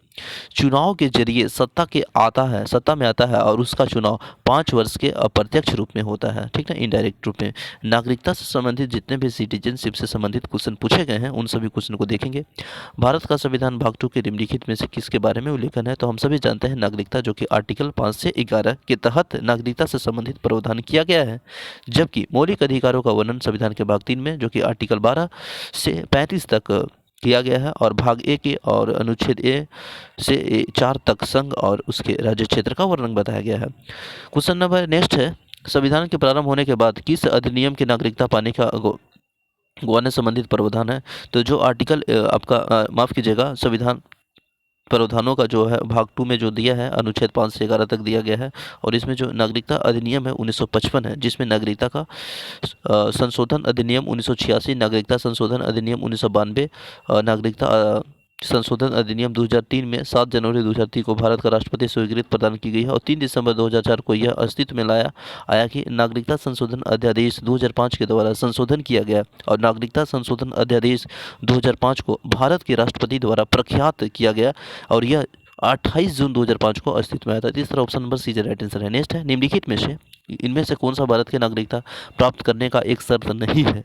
चुनाव के जरिए सत्ता में आता है और उसका चुनाव 5 वर्ष के अप्रत्यक्ष रूप में होता है। ठीक है, इनडायरेक्ट रूप में। नागरिकता से संबंधित जितने भी सिटीजनशिप से संबंधित क्वेश्चन पूछे गए हैं उन सभी क्वेश्चन को देखेंगे। भारत का संविधान भाग 2 के निम्नलिखित में से किसके बारे में उल्लेखन है? तो हम सभी जानते हैं नागरिकता, जो कि आर्टिकल 5 से 11 के तहत नागरिकता से संबंधित प्रावधान किया गया है। जबकि मौलिक अधिकारों का वर्णन संविधान के भाग 3 में जो कि आर्टिकल 12 से 35 तक किया गया है और भाग ए के और अनुच्छेद ए से 4 तक संघ और उसके राज्य क्षेत्र का वर्णन बताया गया है। क्वेश्चन नंबर नेक्स्ट है संविधान के प्रारंभ होने के बाद किस अधिनियम की नागरिकता पाने का गोवा ने संबंधित प्रावधान है। तो जो आर्टिकल आपका माफ़ कीजिएगा, संविधान प्रावधानों का जो है भाग 2 में जो दिया है, अनुच्छेद 5 से 11 तक दिया गया है। और इसमें जो नागरिकता अधिनियम है 1955 है, जिसमें नागरिकता का संशोधन अधिनियम 1986, नागरिकता संशोधन अधिनियम 1992, नागरिकता संशोधन अधिनियम 2003 में 7 जनवरी 2003 को भारत का राष्ट्रपति स्वीकृति प्रदान की गई है। और 3 दिसंबर 2004 को यह अस्तित्व में आया कि नागरिकता संशोधन अध्यादेश 2005 के द्वारा संशोधन किया गया और नागरिकता संशोधन अध्यादेश 2005 को भारत के राष्ट्रपति द्वारा प्रख्यात किया गया और यह 28 जून 2005 को अस्तित्व में आया था। तीसरा option number C right answer है। नेक्स्ट है, निम्नलिखित में से इनमें से कौन सा भारत की नागरिकता प्राप्त करने का एक शर्त नहीं है?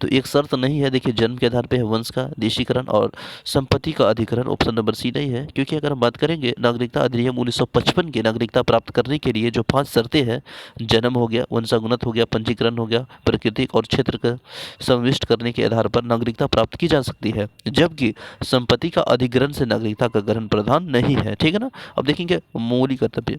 तो एक शर्त नहीं है, देखिए, जन्म के आधार पे है, वंश का देशीकरण और संपत्ति का अधिग्रहण। ऑप्शन नंबर सी नहीं है, क्योंकि अगर हम बात करेंगे नागरिकता अधिनियम 1955 के नागरिकता प्राप्त करने के लिए जो 5 शर्तें हैं, जन्म हो गया, वंशानुगत हो गया, पंजीकरण हो गया, प्राकृतिक और क्षेत्र का समाविष्ट करने के आधार पर नागरिकता प्राप्त की जा सकती है, जबकि संपत्ति का अधिग्रहण से नागरिकता का ग्रहण प्रधान नहीं है। ठीक है ना। अब देखेंगे मौलिक कर्तव्य,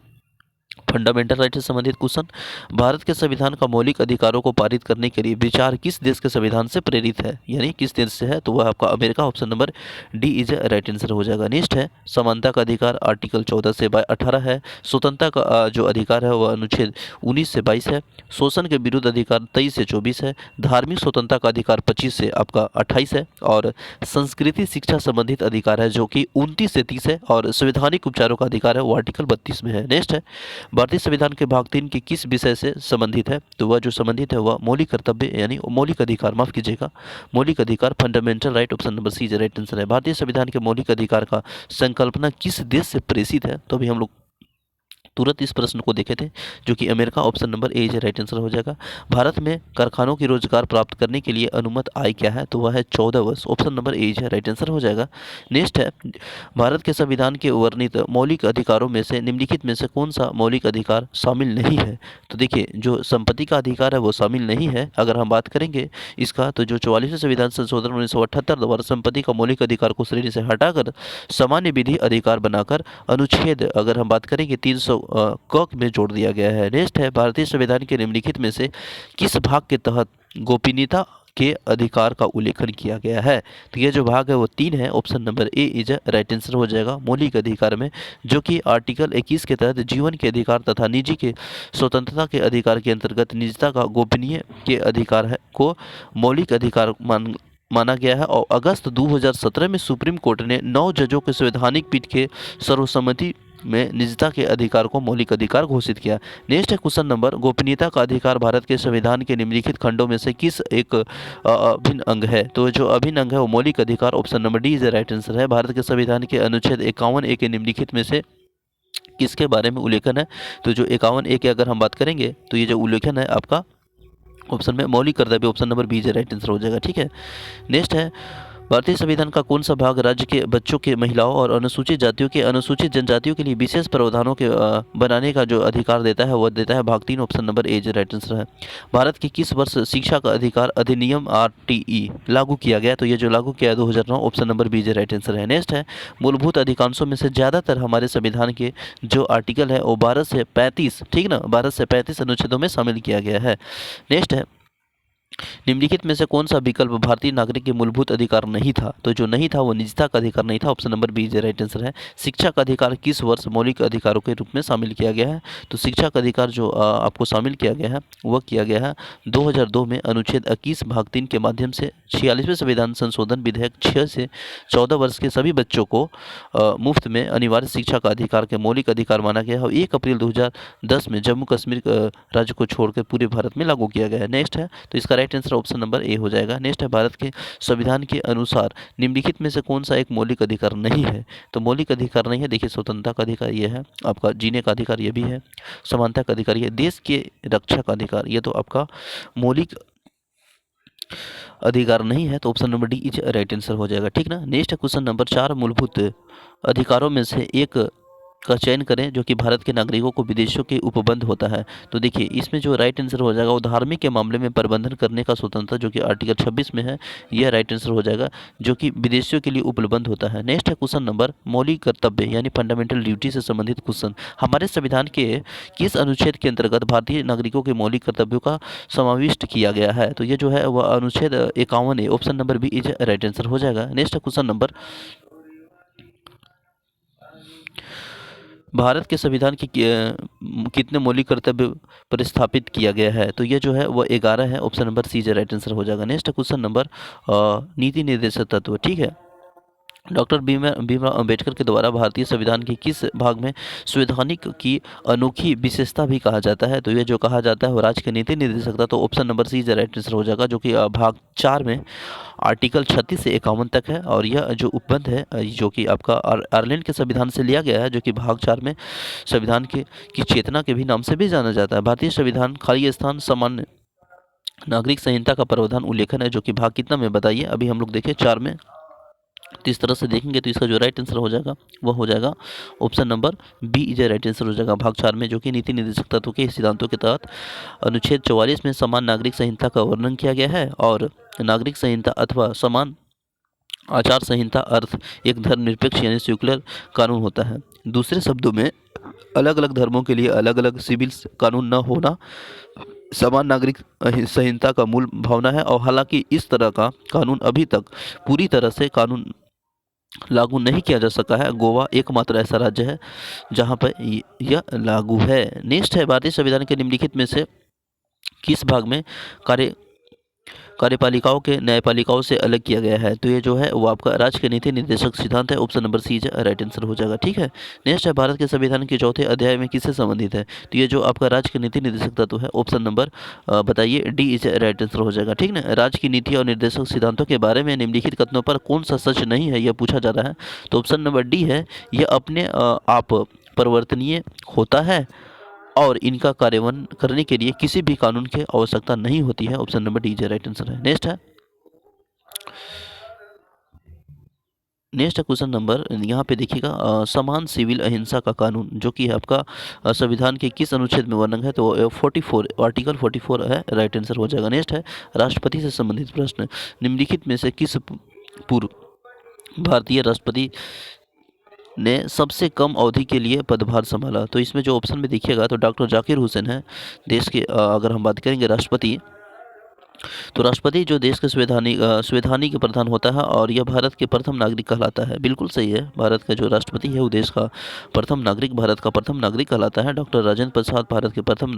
फंडामेंटल राइट से संबंधित क्वेश्चन। भारत के संविधान का मौलिक अधिकारों को पारित करने के लिए विचार किस देश के संविधान से प्रेरित है, यानी किस देश से है? तो वह आपका America. Option number D is a right answer हो जाएगा। नेक्स्ट है, समानता का अधिकार आर्टिकल 14 से 18 है। स्वतंत्रता का जो अधिकार है वह अनुच्छेद 19 से 22 है। शोषण के विरुद्ध अधिकार 23 से 24 है। धार्मिक स्वतंत्रता का अधिकार 25 से आपका 28 है। और संस्कृति शिक्षा संबंधित अधिकार है जो कि 29 से 30 है। और संवैधानिक उपचारों का अधिकार है वो आर्टिकल 32 में है। नेक्स्ट है, भारतीय संविधान के भाग 3 के किस विषय से संबंधित है? तो वह जो संबंधित है वह मौलिक कर्तव्य यानी मौलिक अधिकार, माफ कीजिएगा, मौलिक अधिकार, fundamental right. Option number C right answer है। भारतीय संविधान के मौलिक अधिकार का संकल्पना किस देश से प्रेषित है? तो अभी हम लोग तुरंत इस प्रश्न को देखे थे, जो कि America. Option number A right answer हो जाएगा। भारत में कारखानों की रोजगार प्राप्त करने के लिए अनुमत आय क्या है? तो वह है 14 वर्ष। Option number A right answer हो जाएगा। नेक्स्ट है, भारत के संविधान के वर्णित मौलिक अधिकारों में से निम्नलिखित में से कौन सा मौलिक अधिकार शामिल नहीं है? तो देखिए, जो संपत्ति का अधिकार है वो शामिल नहीं है। अगर हम बात करेंगे इसका, तो जो 44वें संविधान संशोधन 1978 द्वारा संपत्ति का मौलिक अधिकार को श्रेणी से हटाकर सामान्य विधि अधिकार बनाकर अनुच्छेद, अगर हम बात करेंगे 300 क में जोड़ दिया गया है। नेक्स्ट है, भारतीय संविधान के निम्नलिखित में से किस भाग के तहत गोपनीयता के अधिकार का उल्लेखन किया गया है? तो ये जो भाग है वो 3 है। Option number A is right answer हो जाएगा मौलिक अधिकार में, जो कि आर्टिकल 21 के तहत जीवन के अधिकार तथा निजी के स्वतंत्रता के अधिकार के अंतर्गत निजता का गोपनीय के अधिकार है को मौलिक अधिकार माना गया है। और अगस्त 2017 में सुप्रीम कोर्ट ने 9 जजों के संवैधानिक पीठ के सर्वसम्मति में निजता के अधिकार को मौलिक अधिकार घोषित किया। नेक्स्ट है क्वेश्चन नंबर, गोपनीयता का अधिकार भारत के संविधान के निम्नलिखित खंडों में से किस एक अभिन्न अंग है? तो जो अभिन्न अंग है वो मौलिक अधिकार। Option number D is right answer है। भारत के संविधान के अनुच्छेद 51A के निम्नलिखित में से किसके बारे में उल्लेखन है? तो जो 51A की अगर हम बात करेंगे तो ये जो उल्लेखन है आपका ऑप्शन में मौलिक कर्तव्य। Option number B right answer हो जाएगा। ठीक है। नेक्स्ट है, भारतीय संविधान का कौन सा भाग राज्य के बच्चों के, महिलाओं और अनुसूचित जातियों के, अनुसूचित जनजातियों के लिए विशेष प्रावधानों के बनाने का जो अधिकार देता है वह देता है भाग 3। Option number A right answer है। भारत के किस वर्ष शिक्षा का अधिकार अधिनियम RTE लागू किया गया? तो ये जो लागू किया है 2009। Option number B right answer है। नेक्स्ट है, मूलभूत अधिकांशों में से ज़्यादातर हमारे संविधान के जो आर्टिकल है वो 12 से 35, ठीक ना, 12 से 35 अनुच्छेदों में शामिल किया गया है। नेक्स्ट है, निम्नलिखित में से कौन सा विकल्प भारतीय नागरिक के मूलभूत अधिकार नहीं था? तो जो नहीं था वो निजता का अधिकार नहीं था। Option number B right answer है। शिक्षा का अधिकार किस वर्ष मौलिक अधिकारों के रूप में शामिल किया गया है? तो शिक्षा का अधिकार जो आपको शामिल किया गया है वह किया गया है 2002 में अनुच्छेद 21 भाग 3 के माध्यम से 46वें संविधान संशोधन विधेयक 6 से 14 वर्ष के सभी बच्चों को मुफ्त में अनिवार्य शिक्षा का अधिकार के मौलिक अधिकार माना गया है और 1 अप्रैल 2010 में जम्मू कश्मीर राज्य को छोड़कर पूरे भारत में लागू किया गया है। नेक्स्ट है, तो इसका राइट आंसर ऑप्शन नंबर ए हो जाएगा। नेक्स्ट है, भारत के संविधान के अनुसार निम्नलिखित में से कौन सा एक मौलिक अधिकार नहीं है? तो मौलिक अधिकार नहीं है, देखिए, स्वतंत्रता का अधिकार ये है, आपका जीने का अधिकार ये भी है, समानता का अधिकार ये, देश के रक्षा का अधिकार ये तो आपका मौलिक अधिकार नहीं है। तो option number D is right answer हो जाएगा। ठीक ना। नेक्स्ट है क्वेश्चन नंबर 4, मूलभूत अधिकारों में से एक का चयन करें जो कि भारत के नागरिकों को विदेशों के उपबंध होता है। तो देखिए इसमें जो राइट आंसर हो जाएगा वो धार्मिक के मामले में प्रबंधन करने का स्वतंत्रता जो कि आर्टिकल 26 में है, यह राइट आंसर हो जाएगा जो कि विदेशियों के लिए उपलब्ध होता है। नेक्स्ट है क्वेश्चन नंबर मौलिक कर्तव्य यानी फंडामेंटल ड्यूटी से संबंधित क्वेश्चन। हमारे संविधान के किस अनुच्छेद के अंतर्गत भारतीय नागरिकों के मौलिक कर्तव्यों का समाविष्ट किया गया है? तो ये जो है वह अनुच्छेद 51 है। Option number B is right answer हो जाएगा। नेक्स्ट है क्वेश्चन नंबर भारत के संविधान के कितने मौलिक कर्तव्य प्रस्थापित किया गया है? तो ये जो है वो 11 है। ऑप्शन नंबर सी जो राइट आंसर हो जाएगा। नेक्स्ट क्वेश्चन नंबर नीति निर्देशक तत्व, ठीक है। डॉक्टर भीमराव अंबेडकर के द्वारा भारतीय संविधान के किस भाग में संवैधानिक की अनोखी विशेषता भी कहा जाता है? तो ये जो कहा जाता है वो राज्य के नीति निर्देशकता, तो option number C right answer हो जाएगा जो कि भाग 4 में आर्टिकल 36 से 51 तक है। और यह जो उपबंध है जो कि आपका आयरलैंड के संविधान से लिया गया है, जो कि भाग 4 में संविधान की चेतना के भी नाम से भी जाना जाता है। भारतीय संविधान खाली स्थान सामान्य नागरिक संहिता का प्रावधान उल्लेखन है, जो कि भाग कितना में बताइए? अभी हम लोग देखें 4 में। तो इस तरह से देखेंगे तो इसका जो राइट आंसर हो जाएगा वह हो जाएगा option number B is right answer हो जाएगा भाग 4 में, जो कि नीति निर्देशक तत्वों के सिद्धांतों के तहत अनुच्छेद 44 में समान नागरिक संहिता का वर्णन किया गया है। और नागरिक संहिता अथवा समान आचार संहिता अर्थ एक धर्मनिरपेक्ष यानी सेक्युलर कानून होता है। दूसरे शब्दों में अलग अलग धर्मों के लिए अलग अलग सिविल कानून न होना समान नागरिक संहिता का मूल भावना है। और हालांकि इस तरह का कानून अभी तक पूरी तरह से कानून लागू नहीं किया जा सका है। गोवा एकमात्र ऐसा राज्य है जहां पर यह लागू है। नेक्स्ट है भारतीय संविधान के निम्नलिखित में से किस भाग में कार्यपालिकाओं के न्यायपालिकाओं से अलग किया गया है? तो ये जो है वो आपका राज्य के नीति निर्देशक सिद्धांत है। Option number C right answer हो जाएगा, ठीक है। नेक्स्ट है भारत के संविधान के चौथे अध्याय में किससे संबंधित है? तो ये जो आपका राज्य के नीति निर्देशक तत्व है, ऑप्शन नंबर बताइए डी इज राइट आंसर हो जाएगा, ठीक ना। राज्य की नीति और निर्देशक सिद्धांतों के बारे में निम्नलिखित कथनों पर कौन सा सच नहीं है, यह पूछा जा रहा है। तो ऑप्शन नंबर डी है, यह अपने आप परिवर्तनीय होता है और इनका कार्यान्वयन करने के लिए किसी भी कानून की आवश्यकता नहीं होती है। ऑप्शन नंबर डी जो राइट आंसर है। नेक्स्ट है क्वेश्चन नंबर, यहाँ पे देखिएगा समान सिविल अहिंसा का कानून जो कि आपका संविधान के किस अनुच्छेद में वर्णन है? तो 44 आर्टिकल 44 है, राइट आंसर हो जाएगा। नेक्स्ट है राष्ट्रपति से संबंधित प्रश्न। निम्नलिखित में से किस पूर्व भारतीय राष्ट्रपति ने सबसे कम अवधि के लिए पदभार संभाला? तो इसमें जो ऑप्शन में देखिएगा तो डॉक्टर जाकिर हुसैन है देश के, अगर हम बात करेंगे राष्ट्रपति, तो राष्ट्रपति जो देश के संवैधानिक प्रधान होता है और यह भारत के प्रथम नागरिक कहलाता है। बिल्कुल सही है, भारत का जो राष्ट्रपति है वो देश का प्रथम नागरिक, भारत का प्रथम नागरिक कहलाता है। डॉक्टर राजेंद्र प्रसाद भारत के प्रथम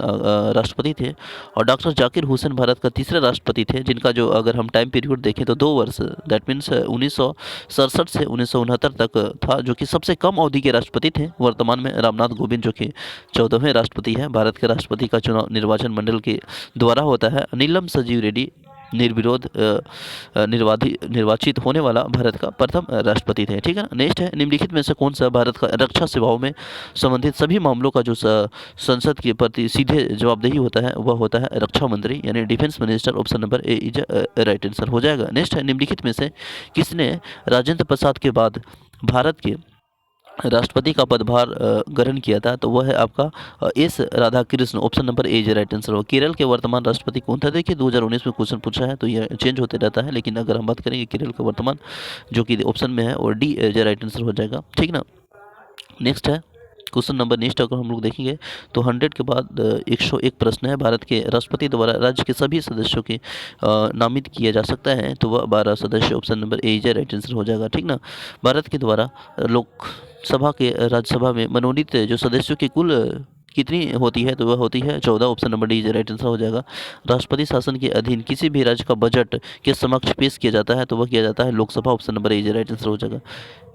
राष्ट्रपति थे और डॉक्टर जाकिर हुसैन भारत का तीसरे राष्ट्रपति थे, जिनका जो अगर हम टाइम पीरियड देखें तो 2 वर्ष, दैट मीन्स 1967 से 1969 तक था, जो कि सबसे कम अवधि के राष्ट्रपति थे। वर्तमान में रामनाथ कोविंद जो कि 14वें राष्ट्रपति हैं, भारत के राष्ट्रपति का चुनाव निर्वाचन मंडल के द्वारा होता है। नीलम संजीव रेड्डी निर्विरोध निर्वाचित होने वाला भारत का प्रथम राष्ट्रपति थे, ठीक है ना। नेक्स्ट है निम्नलिखित में से कौन सा भारत का रक्षा सेवाओं में संबंधित सभी मामलों का जो संसद के प्रति सीधे जवाबदेही होता है वह होता है रक्षा मंत्री यानी defence minister. Option number A is right answer हो जाएगा। नेक्स्ट है निम्नलिखित में से किसने राजेंद्र प्रसाद के बाद भारत के राष्ट्रपति का पदभार ग्रहण किया था? तो वह है आपका S Radhakrishna. Option number A जो राइट आंसर हो। केरल के वर्तमान राष्ट्रपति कौन था? देखिए 2019 में क्वेश्चन पूछा है तो यह चेंज होते रहता है, लेकिन अगर हम बात करेंगे केरल के वर्तमान जो कि ऑप्शन में है और डी जो राइट आंसर हो जाएगा, ठीक ना। नेक्स्ट है क्वेश्चन नंबर, नेक्स्ट अगर हम लोग देखेंगे तो 100 के बाद 101 प्रश्न है। भारत के राष्ट्रपति द्वारा राज्य के सभी सदस्यों के नामित किया जा सकता है, तो वह 12 सदस्य। ऑप्शन नंबर ए जो राइट आंसर हो जाएगा, ठीक ना। भारत के द्वारा लोकसभा के राज्यसभा में मनोनीत जो सदस्यों की कुल कितनी होती है? तो वह होती है 14। Option number D right answer हो जाएगा। राष्ट्रपति शासन के अधीन किसी भी राज्य का बजट के समक्ष पेश किया जाता है तो वह किया जाता है Lok Sabha. Option number A right answer हो जाएगा।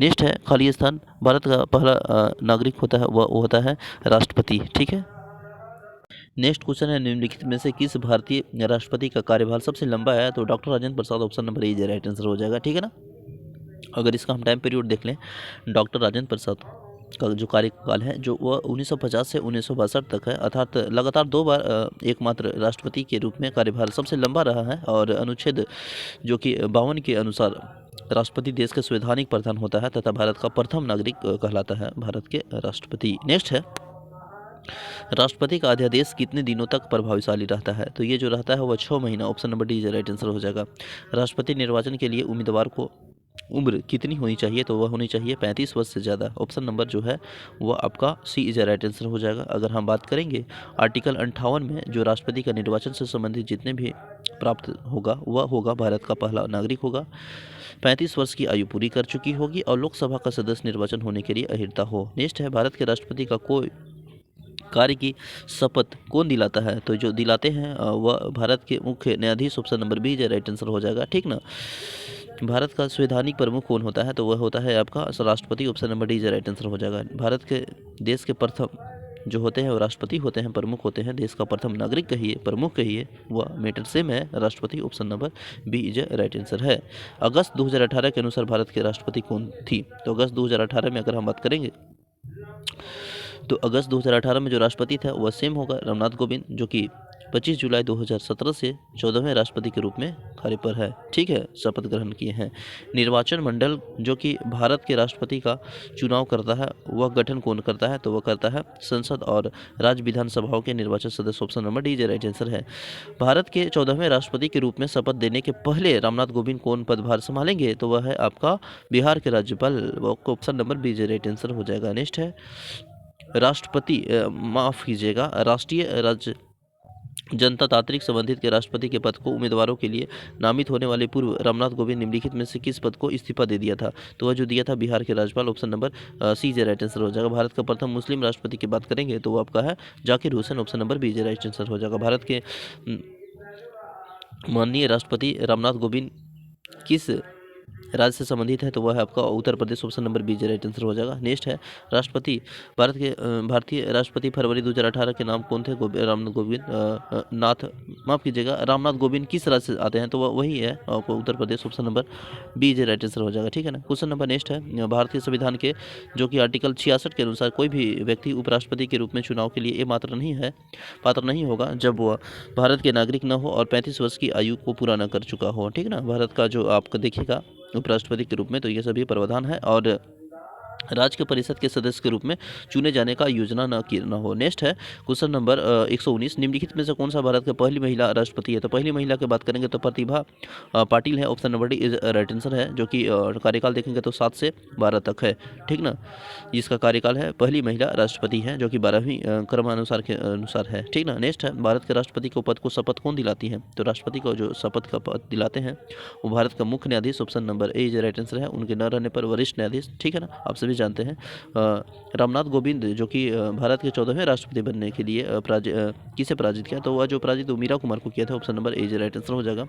नेक्स्ट है खाली स्थान, भारत का पहला नागरिक होता है वह होता है राष्ट्रपति, ठीक है। नेक्स्ट क्वेश्चन है निम्नलिखित में से किस भारतीय राष्ट्रपति का कार्यकाल सबसे लंबा है? तो doctor Rajendra Prasad. Option number A right answer हो जाएगा, ठीक है ना। अगर इसका हम टाइम पीरियड देख लें, डॉक्टर राजेंद्र प्रसाद का जो कार्यकाल है जो वह 1950 से 1962 तक है, अर्थात लगातार 2 बार एकमात्र राष्ट्रपति के रूप में कार्यभार सबसे लंबा रहा है। और अनुच्छेद जो कि 52 के अनुसार राष्ट्रपति देश का संवैधानिक प्रधान होता है तथा भारत का प्रथम नागरिक कहलाता है भारत के राष्ट्रपति। नेक्स्ट है, राष्ट्रपति का अध्यादेश कितने दिनों तक प्रभावशाली रहता है? तो ये जो रहता है वह 6 महीना। Option number D right answer हो जाएगा। राष्ट्रपति निर्वाचन के लिए उम्मीदवार को उम्र कितनी होनी चाहिए? तो वह होनी चाहिए 35 वर्ष से ज़्यादा। ऑप्शन नंबर जो है वह आपका सी इज राइट आंसर हो जाएगा। अगर हम बात करेंगे आर्टिकल 58 में, जो राष्ट्रपति का निर्वाचन से संबंधित जितने भी प्राप्त होगा वह होगा भारत का पहला नागरिक होगा, 35 वर्ष की आयु पूरी कर चुकी होगी और लोकसभा का सदस्य निर्वाचन होने के लिए अहिर्ता हो। नेक्स्ट है, भारत के राष्ट्रपति का कोई कार्य की शपथ कौन दिलाता है? तो जो दिलाते हैं वह भारत के मुख्य न्यायाधीश। ऑप्शन नंबर बी जो राइट आंसर हो जाएगा, ठीक ना। भारत का संवैधानिक प्रमुख कौन होता है? तो वह होता है आपका राष्ट्रपति। ऑप्शन नंबर डी जो राइट आंसर हो जाएगा। भारत के देश के प्रथम जो होते हैं वो राष्ट्रपति होते हैं, प्रमुख होते हैं। देश का प्रथम नागरिक कहिए, प्रमुख कहिए, वह मैटर सेम है, राष्ट्रपति। Option number B is right answer है। अगस्त 2018 के अनुसार भारत के राष्ट्रपति कौन थी? तो अगस्त 2018 में अगर हम बात करेंगे तो अगस्त 2018 में जो राष्ट्रपति था वह सेम होगा रामनाथ कोविंद, जो कि 25 जुलाई 2017 से 14वें राष्ट्रपति के रूप में कार्य पर है, ठीक है, शपथ ग्रहण किए हैं। निर्वाचन मंडल जो कि भारत के राष्ट्रपति का चुनाव करता है वह गठन कौन करता है? तो वह करता है संसद और राज्य विधानसभाओं के निर्वाचन सदस्य। Option number D right answer है। भारत के 14वें राष्ट्रपति के रूप में शपथ देने के पहले रामनाथ कोविंद कौन पदभार संभालेंगे? तो वह है आपका बिहार के राज्यपाल। Option number B right answer हो जाएगा। नेक्स्ट है, राष्ट्रपति माफ कीजिएगा, राष्ट्रीय राज्य जनता तांत्रिक संबंधित के राष्ट्रपति के पद को उम्मीदवारों के लिए नामित होने वाले पूर्व रामनाथ कोविंद निम्नलिखित में से किस पद को इस्तीफा दे दिया था? तो वह जो दिया था बिहार के राज्यपाल। ऑप्शन नंबर सी जे राइट आंसर हो जाएगा। भारत का प्रथम मुस्लिम राष्ट्रपति की बात करेंगे तो वो आपका है Zakir Hussain. Option number B is right answer हो जाएगा। भारत के माननीय राष्ट्रपति रामनाथ कोविंद किस राज्य से संबंधित है? तो वह है आपका Uttar Pradesh. Option number B right answer हो जाएगा। नेक्स्ट है, राष्ट्रपति भारतीय राष्ट्रपति फरवरी 2018 के नाम कौन थे? रामनाथ कोविंद नाथ माफ कीजिएगा रामनाथ कोविंद किस राज्य से आते हैं? तो वह वही है आपको Uttar Pradesh. Option number B right answer हो जाएगा, ठीक है ना। क्वेश्चन नंबर नेक्स्ट है, भारतीय संविधान के जो कि आर्टिकल 66 के अनुसार कोई भी व्यक्ति उपराष्ट्रपति के रूप में चुनाव के लिए पात्र नहीं होगा जब वह भारत के नागरिक न हो और 35 वर्ष की आयु को पूरा न कर चुका हो, ठीक ना। भारत का जो आपका देखिएगा उपराष्ट्रपति के रूप में तो ये सभी प्रावधान है और राज्य परिषद के सदस्य के रूप में चुने जाने का योजना न हो। नेक्स्ट है क्वेश्चन नंबर 119, निम्नलिखित में से कौन सा भारत की पहली महिला राष्ट्रपति है? तो पहली महिला की बात करेंगे तो प्रतिभा पाटिल है। Option number D is right answer है, जो कि कार्यकाल देखेंगे तो 7 से 12 तक है, ठीक ना। जिसका कार्यकाल है, पहली महिला राष्ट्रपति है जो कि 12वीं क्रमानुसार के अनुसार है, ठीक ना। नेक्स्ट है, भारत के राष्ट्रपति को पद को शपथ कौन दिलाती है? तो राष्ट्रपति को जो शपथ का पद दिलाते हैं वो भारत का मुख्य न्यायाधीश। Option number A is right answer है। उनके न रहने पर वरिष्ठ न्यायाधीश, ठीक है ना। आप सभी जानते हैं रामनाथ कोविंद जो कि भारत के 14वें राष्ट्रपति बनने के लिए किसे पराजित किया? तो वह जो पराजित मीरा कुमार को किया था। Option number A right answer हो जाएगा।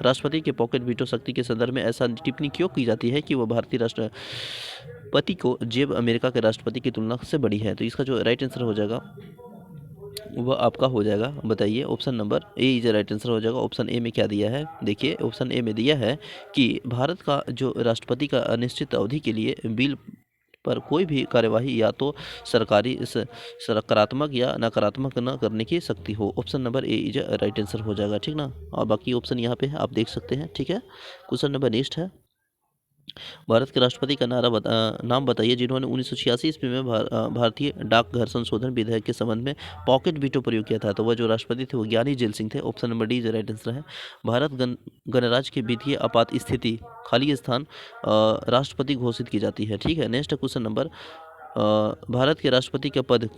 राष्ट्रपति के पॉकेट वीटो शक्ति के संदर्भ में ऐसा टिप्पणी क्यों की जाती है कि वह भारतीय राष्ट्रपति को जेब अमेरिका के राष्ट्रपति की तुलना से बड़ी है? तो इसका जो राइट आंसर हो जाएगा वह आपका हो जाएगा, बताइए। Option number A is right answer हो जाएगा। ऑप्शन ए में क्या दिया है? देखिए ऑप्शन ए में दिया है कि भारत का जो राष्ट्रपति का अनिश्चित अवधि के लिए बिल पर कोई भी कार्यवाही या तो सरकारी सकारात्मक या नकारात्मक न करने की शक्ति हो। Option number A is right answer हो जाएगा, ठीक ना। और बाकी ऑप्शन यहाँ पे है, आप देख सकते हैं, ठीक है। क्वेश्चन नंबर नेक्स्ट है, भारत के राष्ट्रपति का नाम बताइए जिन्होंने 1986 ईस्वी में भारतीय डाकघर संशोधन विधेयक के संबंध में पॉकेट वीटो प्रयोग किया था। तो वह जो राष्ट्रपति थे वो ज्ञानी जेल सिंह थे। Option number D right answer है। भारत गणराज्य की वित्तीय आपात स्थिति खाली स्थान राष्ट्रपति घोषित की जाती है, ठीक है। नेक्स्ट क्वेश्चन नंबर, भारत के राष्ट्रपति का पद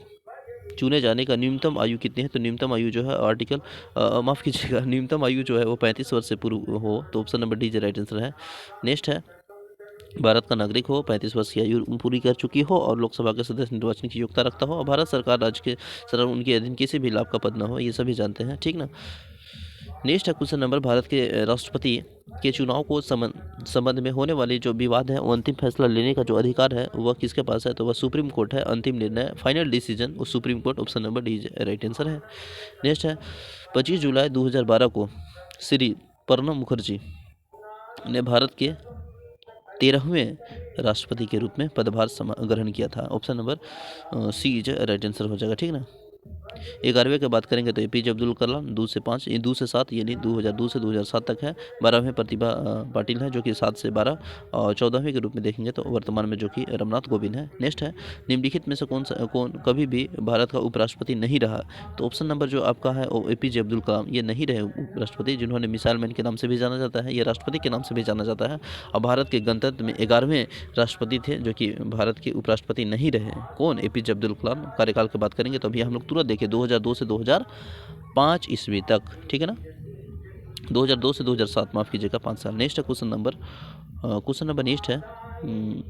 चुने जाने का न्यूनतम आयु कितनी है? तो न्यूनतम आयु जो है आर्टिकल माफ़ कीजिएगा न्यूनतम आयु जो है वो 35 वर्ष से पूर्व हो। तो option number D right answer है। नेक्स्ट है, भारत का नागरिक हो, 35 वर्ष की आयु पूरी कर चुकी हो और लोकसभा के सदस्य निर्वाचन की योग्यता रखता हो और भारत सरकार राज्य के सरकार उनके अधीन किसी भी लाभ का पद न हो, ये सभी जानते हैं, ठीक ना। नेक्स्ट है क्वेश्चन नंबर, भारत के राष्ट्रपति के चुनाव को संबंध में होने वाले जो विवाद है वो अंतिम फैसला लेने का जो अधिकार है वह किसके पास है? तो वह सुप्रीम कोर्ट है। अंतिम निर्णय फाइनल डिसीजन वो supreme court. Option number D right answer है। नेक्स्ट है, 25 जुलाई 2012 को श्री प्रणब मुखर्जी ने भारत के 13वें राष्ट्रपति के रूप में पदभार ग्रहण किया था। Option number C is right answer हो जाएगा, ठीक ना। 11वें की बात करेंगे तो एपीजे अब्दुल कलाम 2 से 5, ये 2 से 7 यानी 2002 से 2007 तक है। 12वें प्रतिभा पाटिल है जो कि 7 से 12, और 14वें के रूप में देखेंगे तो वर्तमान में जो कि रामनाथ कोविंद है। नेक्स्ट है, निम्नलिखित में से कौन कभी भी भारत का उपराष्ट्रपति नहीं रहा? तो ऑप्शन नंबर जो आपका है वो एपीजे अब्दुल कलाम, ये नहीं रहे उपराष्ट्रपति, जिन्होंने मिसाइल मैन के नाम से भी जाना जाता है, ये राष्ट्रपति के नाम से भी जाना जाता है, और भारत के गणतंत्र में 11वें राष्ट्रपति थे जो कि भारत के उपराष्ट्रपति नहीं रहे। कौन? एपीजे अब्दुल कलाम। कार्यकाल की बात करेंगे तो अभी हम लोग तुरंत देखें 2002 से 2005 ईस्वी तक, ठीक है ना, 2002 से 2007, माफ़ कीजिएगा, 5 साल। नेक्स्ट है क्वेश्चन नंबर नेक्स्ट है,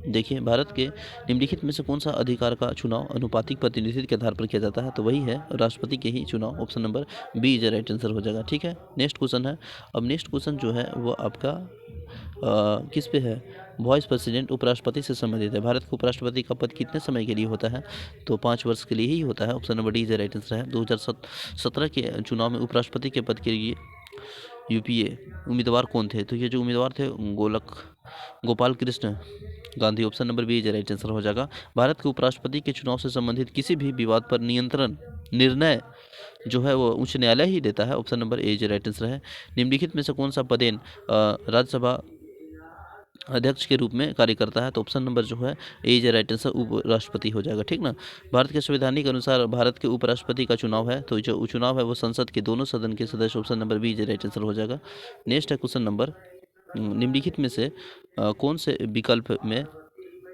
देखिए, भारत के निम्नलिखित में से कौन सा अधिकार का चुनाव अनुपातिक प्रतिनिधित्व के आधार पर किया जाता है? तो वही है राष्ट्रपति के ही चुनाव। Option number B is right answer हो जाएगा, ठीक है। नेक्स्ट क्वेश्चन है, अब नेक्स्ट क्वेश्चन जो है वो आपका किस पे है? वाइस प्रेसिडेंट, उपराष्ट्रपति से संबंधित है। भारत के उपराष्ट्रपति का पद कितने समय के लिए होता है? तो 5 वर्ष के लिए ही होता है। Option number D is right answer है। 2017 के चुनाव में उपराष्ट्रपति के पद के लिए यूपीए उम्मीदवार कौन थे? तो ये जो उम्मीदवार थे Gopal Krishna Gandhi. Option number B is right answer हो जाएगा। भारत के उपराष्ट्रपति के चुनाव से संबंधित किसी भी विवाद पर निर्णय जो है वो उच्च न्यायालय ही देता है। Option number A is right answer है। निम्नलिखित में से कौन सा पदेन राज्यसभा अध्यक्ष के रूप में कार्य करता है? तो ऑप्शन नंबर जो है ए इज राइट आंसर, उपराष्ट्रपति हो जाएगा, ठीक ना। भारत के संविधान के अनुसार भारत के उपराष्ट्रपति का चुनाव है, तो जो चुनाव है वो संसद के दोनों सदन के सदस्य। Option number B is right answer हो जाएगा। नेक्स्ट है क्वेश्चन नंबर, निम्नलिखित में से कौन से विकल्प में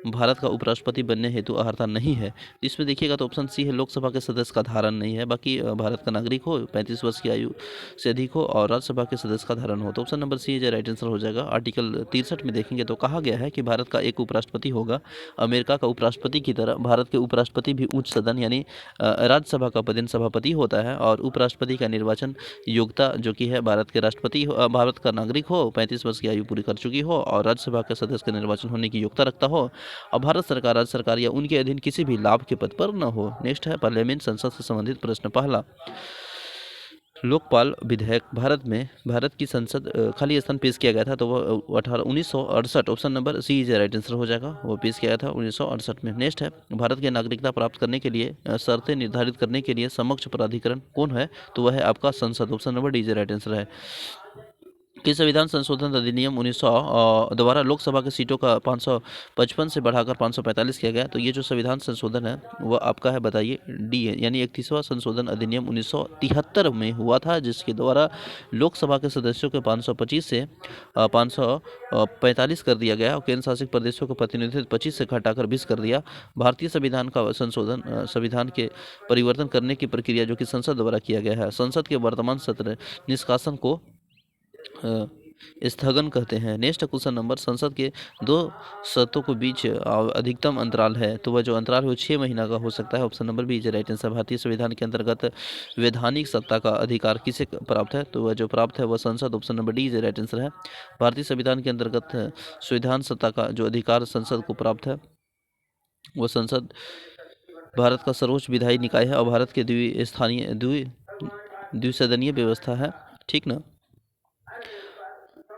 भारत का उपराष्ट्रपति बनने हेतु अर्हता नहीं है? तो इसमें देखिएगा तो ऑप्शन सी है, लोकसभा के सदस्य का धारण नहीं है। बाकी भारत का नागरिक हो, 35 वर्ष की आयु से अधिक हो, और राज्यसभा के सदस्य का धारण हो। तो ऑप्शन नंबर सी जो राइट आंसर हो जाएगा। आर्टिकल 63 में देखेंगे तो कहा गया है कि भारत का एक उपराष्ट्रपति होगा। अमेरिका का उपराष्ट्रपति की तरह भारत के उपराष्ट्रपति भी उच्च सदन यानी राज्यसभा का पदेन सभापति होता है, और उपराष्ट्रपति का निर्वाचन योग्यता जो कि है भारत के राष्ट्रपति हो, भारत का नागरिक हो, 35 वर्ष की आयु पूरी कर चुकी हो, और राज्यसभा के सदस्य का निर्वाचन होने की योग्यता रखता हो, और भारत सरकार, राज्य सरकार या उनके अधीन किसी भी लाभ के पद पर न हो। नेक्स्ट है पार्लियामेंट, संसद से संबंधित प्रश्न। पहला, लोकपाल विधेयक भारत की संसद खाली स्थान पेश किया गया था, तो वह 1968, option number C is right answer हो जाएगा, वो पेश किया गया था 1968 में। नेक्स्ट है, भारत की नागरिकता प्राप्त करने के लिए शर्तें निर्धारित करने के लिए समक्ष प्राधिकरण कौन है? तो वह है आपका संसद। Option number D is right answer है। कि संविधान संशोधन अधिनियम 1900 द्वारा लोकसभा की सीटों का 555 से बढ़ाकर 545 किया गया। तो ये जो संविधान संशोधन है वह आपका है, बताइए, डी है, यानी 31वां संशोधन अधिनियम 1973 में हुआ था, जिसके द्वारा लोकसभा के सदस्यों के 525 से 545 कर दिया गया, और केंद्र शासित प्रदेशों का प्रतिनिधित्व 25 से घटाकर 20 कर दिया। भारतीय संविधान का संविधान के परिवर्तन करने की प्रक्रिया जो कि संसद द्वारा किया गया है। संसद के वर्तमान सत्र निष्कासन को स्थगन कहते हैं। नेक्स्ट क्वेश्चन नंबर, संसद के 2 सत्रों के बीच अधिकतम अंतराल है, तो वह जो अंतराल है वो 6 महीना का हो सकता है। Option number B is right answer. भारतीय संविधान के अंतर्गत वैधानिक सत्ता का अधिकार किसे प्राप्त है? तो वह जो प्राप्त है वह संसद। Option number D is right answer है। भारतीय संविधान के अंतर्गत संविधान सत्ता का जो अधिकार संसद को प्राप्त है वह संसद भारत का सर्वोच्च विधायी निकाय है, और भारत के द्विसदनीय व्यवस्था है, ठीक ना।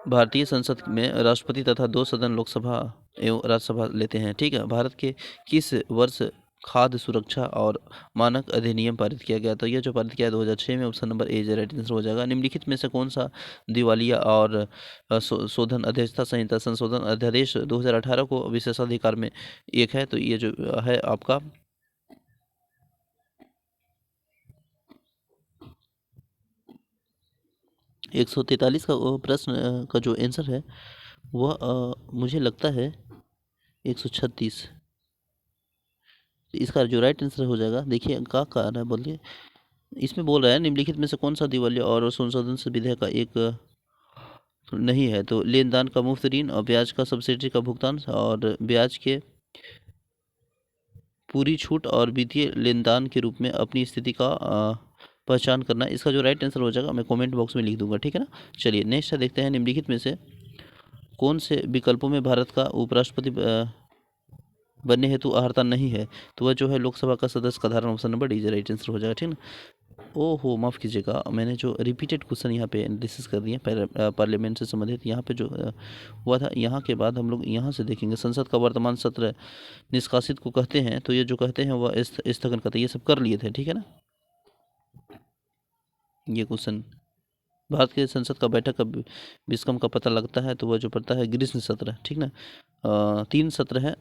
भारतीय संसद में राष्ट्रपति तथा 2 सदन लोकसभा एवं राज्यसभा लेते हैं, ठीक है। भारत के किस वर्ष खाद्य सुरक्षा और मानक अधिनियम पारित किया गया? तो यह जो पारित किया 2006 में। Option number A right answer हो जाएगा। निम्नलिखित में से कौन सा दिवालिया और शोधन अध्यक्षता संहिता संशोधन अध्यादेश 2018 को विशेषाधिकार में एक है? तो ये जो है आपका 143 का प्रश्न का जो आंसर है वह मुझे लगता है 136। इसका जो राइट आंसर हो जाएगा, देखिए क्या कह रहा है बोलिए, इसमें बोल रहा है निम्नलिखित में से कौन सा दिवालिया और संशोधन से विधेयक का एक नहीं है? तो लेन देन का मुफ्त ऋण, और ब्याज का सब्सिडी का भुगतान, और ब्याज के पूरी छूट, और वित्तीय लेन देन के रूप में अपनी स्थिति का पहचान करना। इसका जो राइट आंसर हो जाएगा मैं कमेंट बॉक्स में लिख दूंगा, ठीक है ना। चलिए नेक्स्ट देखते हैं, निम्नलिखित में से कौन से विकल्पों में भारत का उपराष्ट्रपति बनने हेतु अर्हता नहीं है? तो वह जो है लोकसभा का सदस्य का धारण। Option number D right answer हो जाएगा, ठीक ना। ओहो, माफ़ कीजिएगा, मैंने जो रिपीटेड क्वेश्चन यहाँ पे डिस्कस कर दिए पार्लियामेंट से संबंधित। यहाँ पे जो हुआ था, यहाँ के बाद हम लोग यहाँ से देखेंगे संसद का वर्तमान सत्र निष्कासित को कहते हैं। तो ये जो कहते हैं वह स्थगन कहते हैं, ये सब कर लिए थे, ठीक है ना। ये क्वेश्चन। भारत के संसद का बैठक कब विस्कम का पता लगता है, तो वह जो पड़ता है ग्रीष्म सत्र, ठीक ना। 3 सत्र हैं।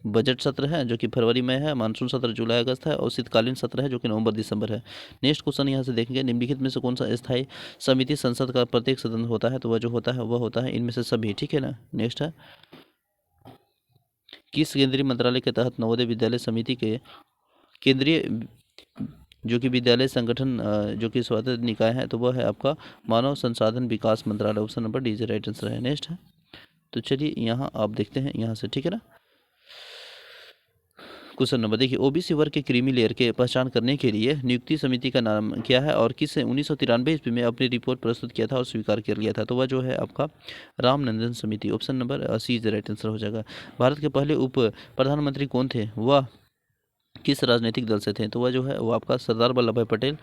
बजट सत्र है जो कि फरवरी में है, मानसून सत्र जुलाई अगस्त है, और शीतकालीन सत्र है जो कि नवंबर दिसंबर है। नेक्स्ट क्वेश्चन यहाँ से देखेंगे, निम्नलिखित में से कौन सा स्थायी समिति संसद का प्रत्येक सदन होता है, तो वह जो होता है वह होता है इनमें से सभी, ठीक है ना। नेक्स्ट है, किस केंद्रीय मंत्रालय के तहत नवोदय विद्यालय समिति के केंद्रीय जो कि विद्यालय संगठन जो कि स्वायत्त निकाय है, तो वह है आपका मानव संसाधन विकास मंत्रालय। Option number D right answer है। नेक्स्ट है, तो चलिए यहाँ आप देखते हैं यहाँ से, ठीक है ना। क्वेश्चन नंबर देखिए, ओबीसी वर्ग के क्रीमी लेयर के पहचान करने के लिए नियुक्ति समिति का नाम क्या है और किस 1993 ईस्वी में अपनी रिपोर्ट प्रस्तुत किया था और स्वीकार कर लिया था, तो वह जो है आपका रामनंदन समिति। Option number C right answer हो जाएगा। भारत के पहले उप प्रधानमंत्री कौन थे, वह किस राजनीतिक दल से थे, तो वह जो है वो आपका सरदार वल्लभ भाई पटेल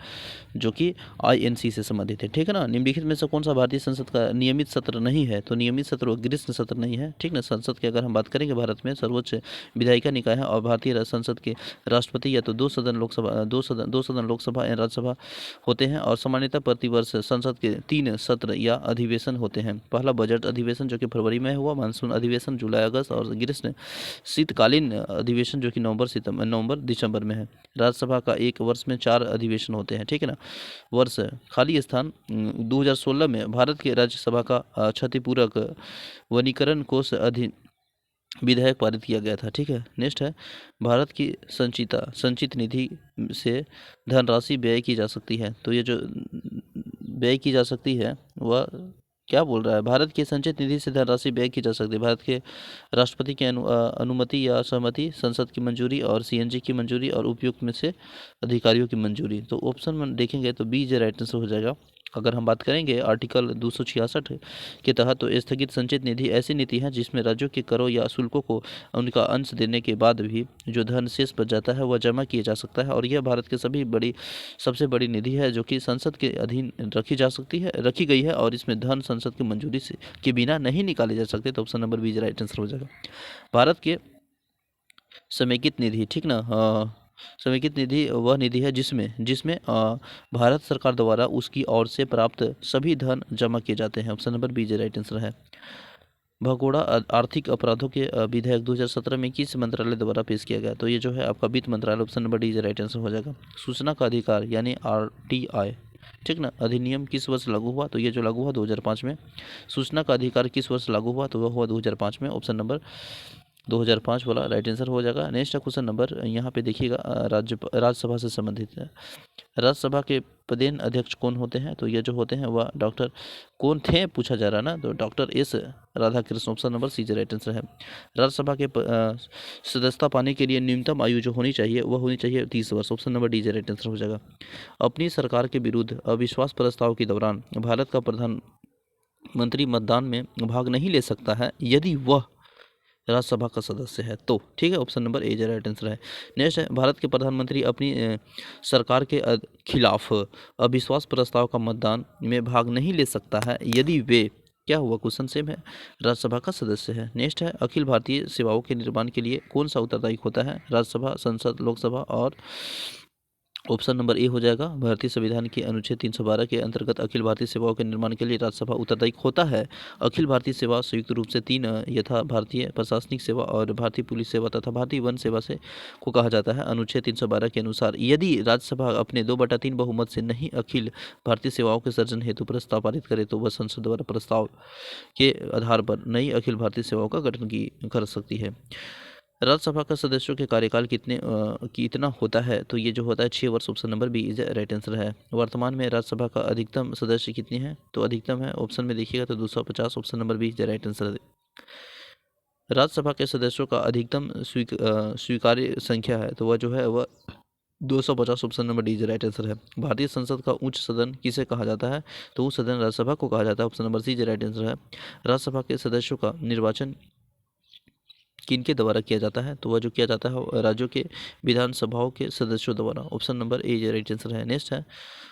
जो कि आईएनसी से संबंधित है, ठीक है ना। निम्नलिखित में से कौन सा भारतीय संसद का नियमित सत्र नहीं है, तो नियमित सत्र व ग्रीष्म सत्र नहीं है, ठीक ना। संसद की अगर हम बात करेंगे, भारत में सर्वोच्च विधायिका निकाय है और भारतीय संसद के राष्ट्रपति या तो दो सदन लोकसभा या राज्यसभा होते हैं, और सामान्यतः प्रतिवर्ष संसद के 3 सत्र या अधिवेशन होते हैं। पहला बजट अधिवेशन जो कि फरवरी में हुआ, मानसून अधिवेशन जुलाई अगस्त, और ग्रीष्म शीतकालीन अधिवेशन जो कि नवंबर दिसंबर में है। राज्यसभा का एक वर्ष में 4 अधिवेशन होते हैं, ठीक है ना। वर्ष खाली स्थान 2016 में भारत के राज्यसभा का क्षतिपूरक वनीकरण कोष विधेयक पारित किया गया था, ठीक है। नेक्स्ट है, भारत की संचित निधि से धनराशि व्यय की जा सकती है, तो ये जो व्यय की जा सकती है वह क्या बोल रहा है, भारत की संचित निधि से धनराशि व्यय की जा सकती है भारत के राष्ट्रपति की अनुमति या सहमति, संसद की मंजूरी, और सीएनजी की मंजूरी, और उपयुक्त में से अधिकारियों की मंजूरी। तो ऑप्शन में देखेंगे तो बी राइट आंसर हो जाएगा। अगर हम बात करेंगे आर्टिकल 266 के तहत, तो स्थगित संचित निधि ऐसी नीति है जिसमें राज्यों के करों या शुल्कों को उनका अंश देने के बाद भी जो धन शेष बच जाता है वह जमा किया जा सकता है, और यह भारत की सबसे बड़ी निधि है जो कि संसद के अधीन रखी गई है, और इसमें धन संसद की मंजूरी से के बिना नहीं निकाले जा सकते। तो option number B right answer हो जाएगा। भारत के समेकित निधि, ठीक ना। समेकित निधि वह निधि है जिसमें भारत सरकार द्वारा उसकी ओर से प्राप्त सभी धन जमा किए जाते हैं। Option number B right answer है। भगोड़ा आर्थिक अपराधों के विधेयक 2017 में किस मंत्रालय द्वारा पेश किया गया, तो ये जो है आपका वित्त मंत्रालय। Option number D right answer हो जाएगा। सूचना का अधिकार यानी आरटीआई, ठीक ना, अधिनियम किस वर्ष लागू हुआ, तो ये जो लागू हुआ 2005 में। सूचना का अधिकार किस वर्ष लागू हुआ, तो वह हुआ 2005 में। ऑप्शन नंबर 2005 वाला राइट आंसर हो जाएगा। नेक्स्ट क्वेश्चन नंबर यहाँ पे देखिएगा, राज्यसभा से संबंधित है। राज्यसभा के पदेन अध्यक्ष कौन होते हैं, तो ये जो होते हैं वह डॉक्टर कौन थे पूछा जा रहा है ना, तो doctor S Radhakrishna. Option number C right answer है। राज्यसभा के सदस्यता पाने के लिए न्यूनतम आयु जो होनी चाहिए वह होनी चाहिए 30 वर्ष। Option number D right answer हो जाएगा। अपनी सरकार के विरुद्ध अविश्वास प्रस्ताव के दौरान भारत का प्रधानमंत्री मतदान में भाग नहीं ले सकता है यदि वह राज्यसभा का सदस्य है, तो ठीक है। Option number A right answer है। नेक्स्ट है, भारत के प्रधानमंत्री अपनी सरकार के खिलाफ अविश्वास प्रस्ताव का मतदान में भाग नहीं ले सकता है यदि वे, क्या हुआ क्वेश्चन सेम है, राज्यसभा का सदस्य है। नेक्स्ट है, अखिल भारतीय सेवाओं के निर्माण के लिए कौन सा उत्तरदायी होता है, राज्यसभा, संसद, लोकसभा, और ऑप्शन नंबर ए हो जाएगा। भारतीय संविधान के अनुच्छेद 312 के अंतर्गत अखिल भारतीय सेवाओं के निर्माण के लिए राज्यसभा उत्तरदायी होता है। अखिल भारतीय सेवा संयुक्त रूप से 3 यथा भारतीय प्रशासनिक सेवा और भारतीय पुलिस सेवा तथा भारतीय वन सेवा से को कहा जाता है। अनुच्छेद 312 के अनुसार यदि राज्यसभा अपने 2/3 बहुमत से नहीं अखिल भारतीय सेवाओं के सर्जन हेतु प्रस्ताव पारित करे, तो वह संसद द्वारा प्रस्ताव के आधार पर नई अखिल भारतीय सेवाओं का गठन कर सकती है। राज्यसभा का सदस्यों के कार्यकाल कितना होता है, तो ये जो होता है 6 वर्ष। Option number B is right answer है। वर्तमान में राज्यसभा का अधिकतम सदस्य कितने हैं, तो अधिकतम है ऑप्शन में देखिएगा तो 250। Option number B is right answer है। राज्यसभा के सदस्यों का अधिकतम स्वीकार्य संख्या है, तो वह जो है वह 250। Option number D is right answer है। भारतीय संसद का उच्च सदन किसे कहा जाता है, तो उस सदन राज्यसभा को कहा जाता है। Option number C is right answer है। राज्यसभा के सदस्यों का निर्वाचन किनके द्वारा किया जाता है? तो वह जो किया जाता है राज्यों के विधानसभाओं के सदस्यों द्वारा। ऑप्शन नंबर ए जो राइट आंसर है। नेक्स्ट है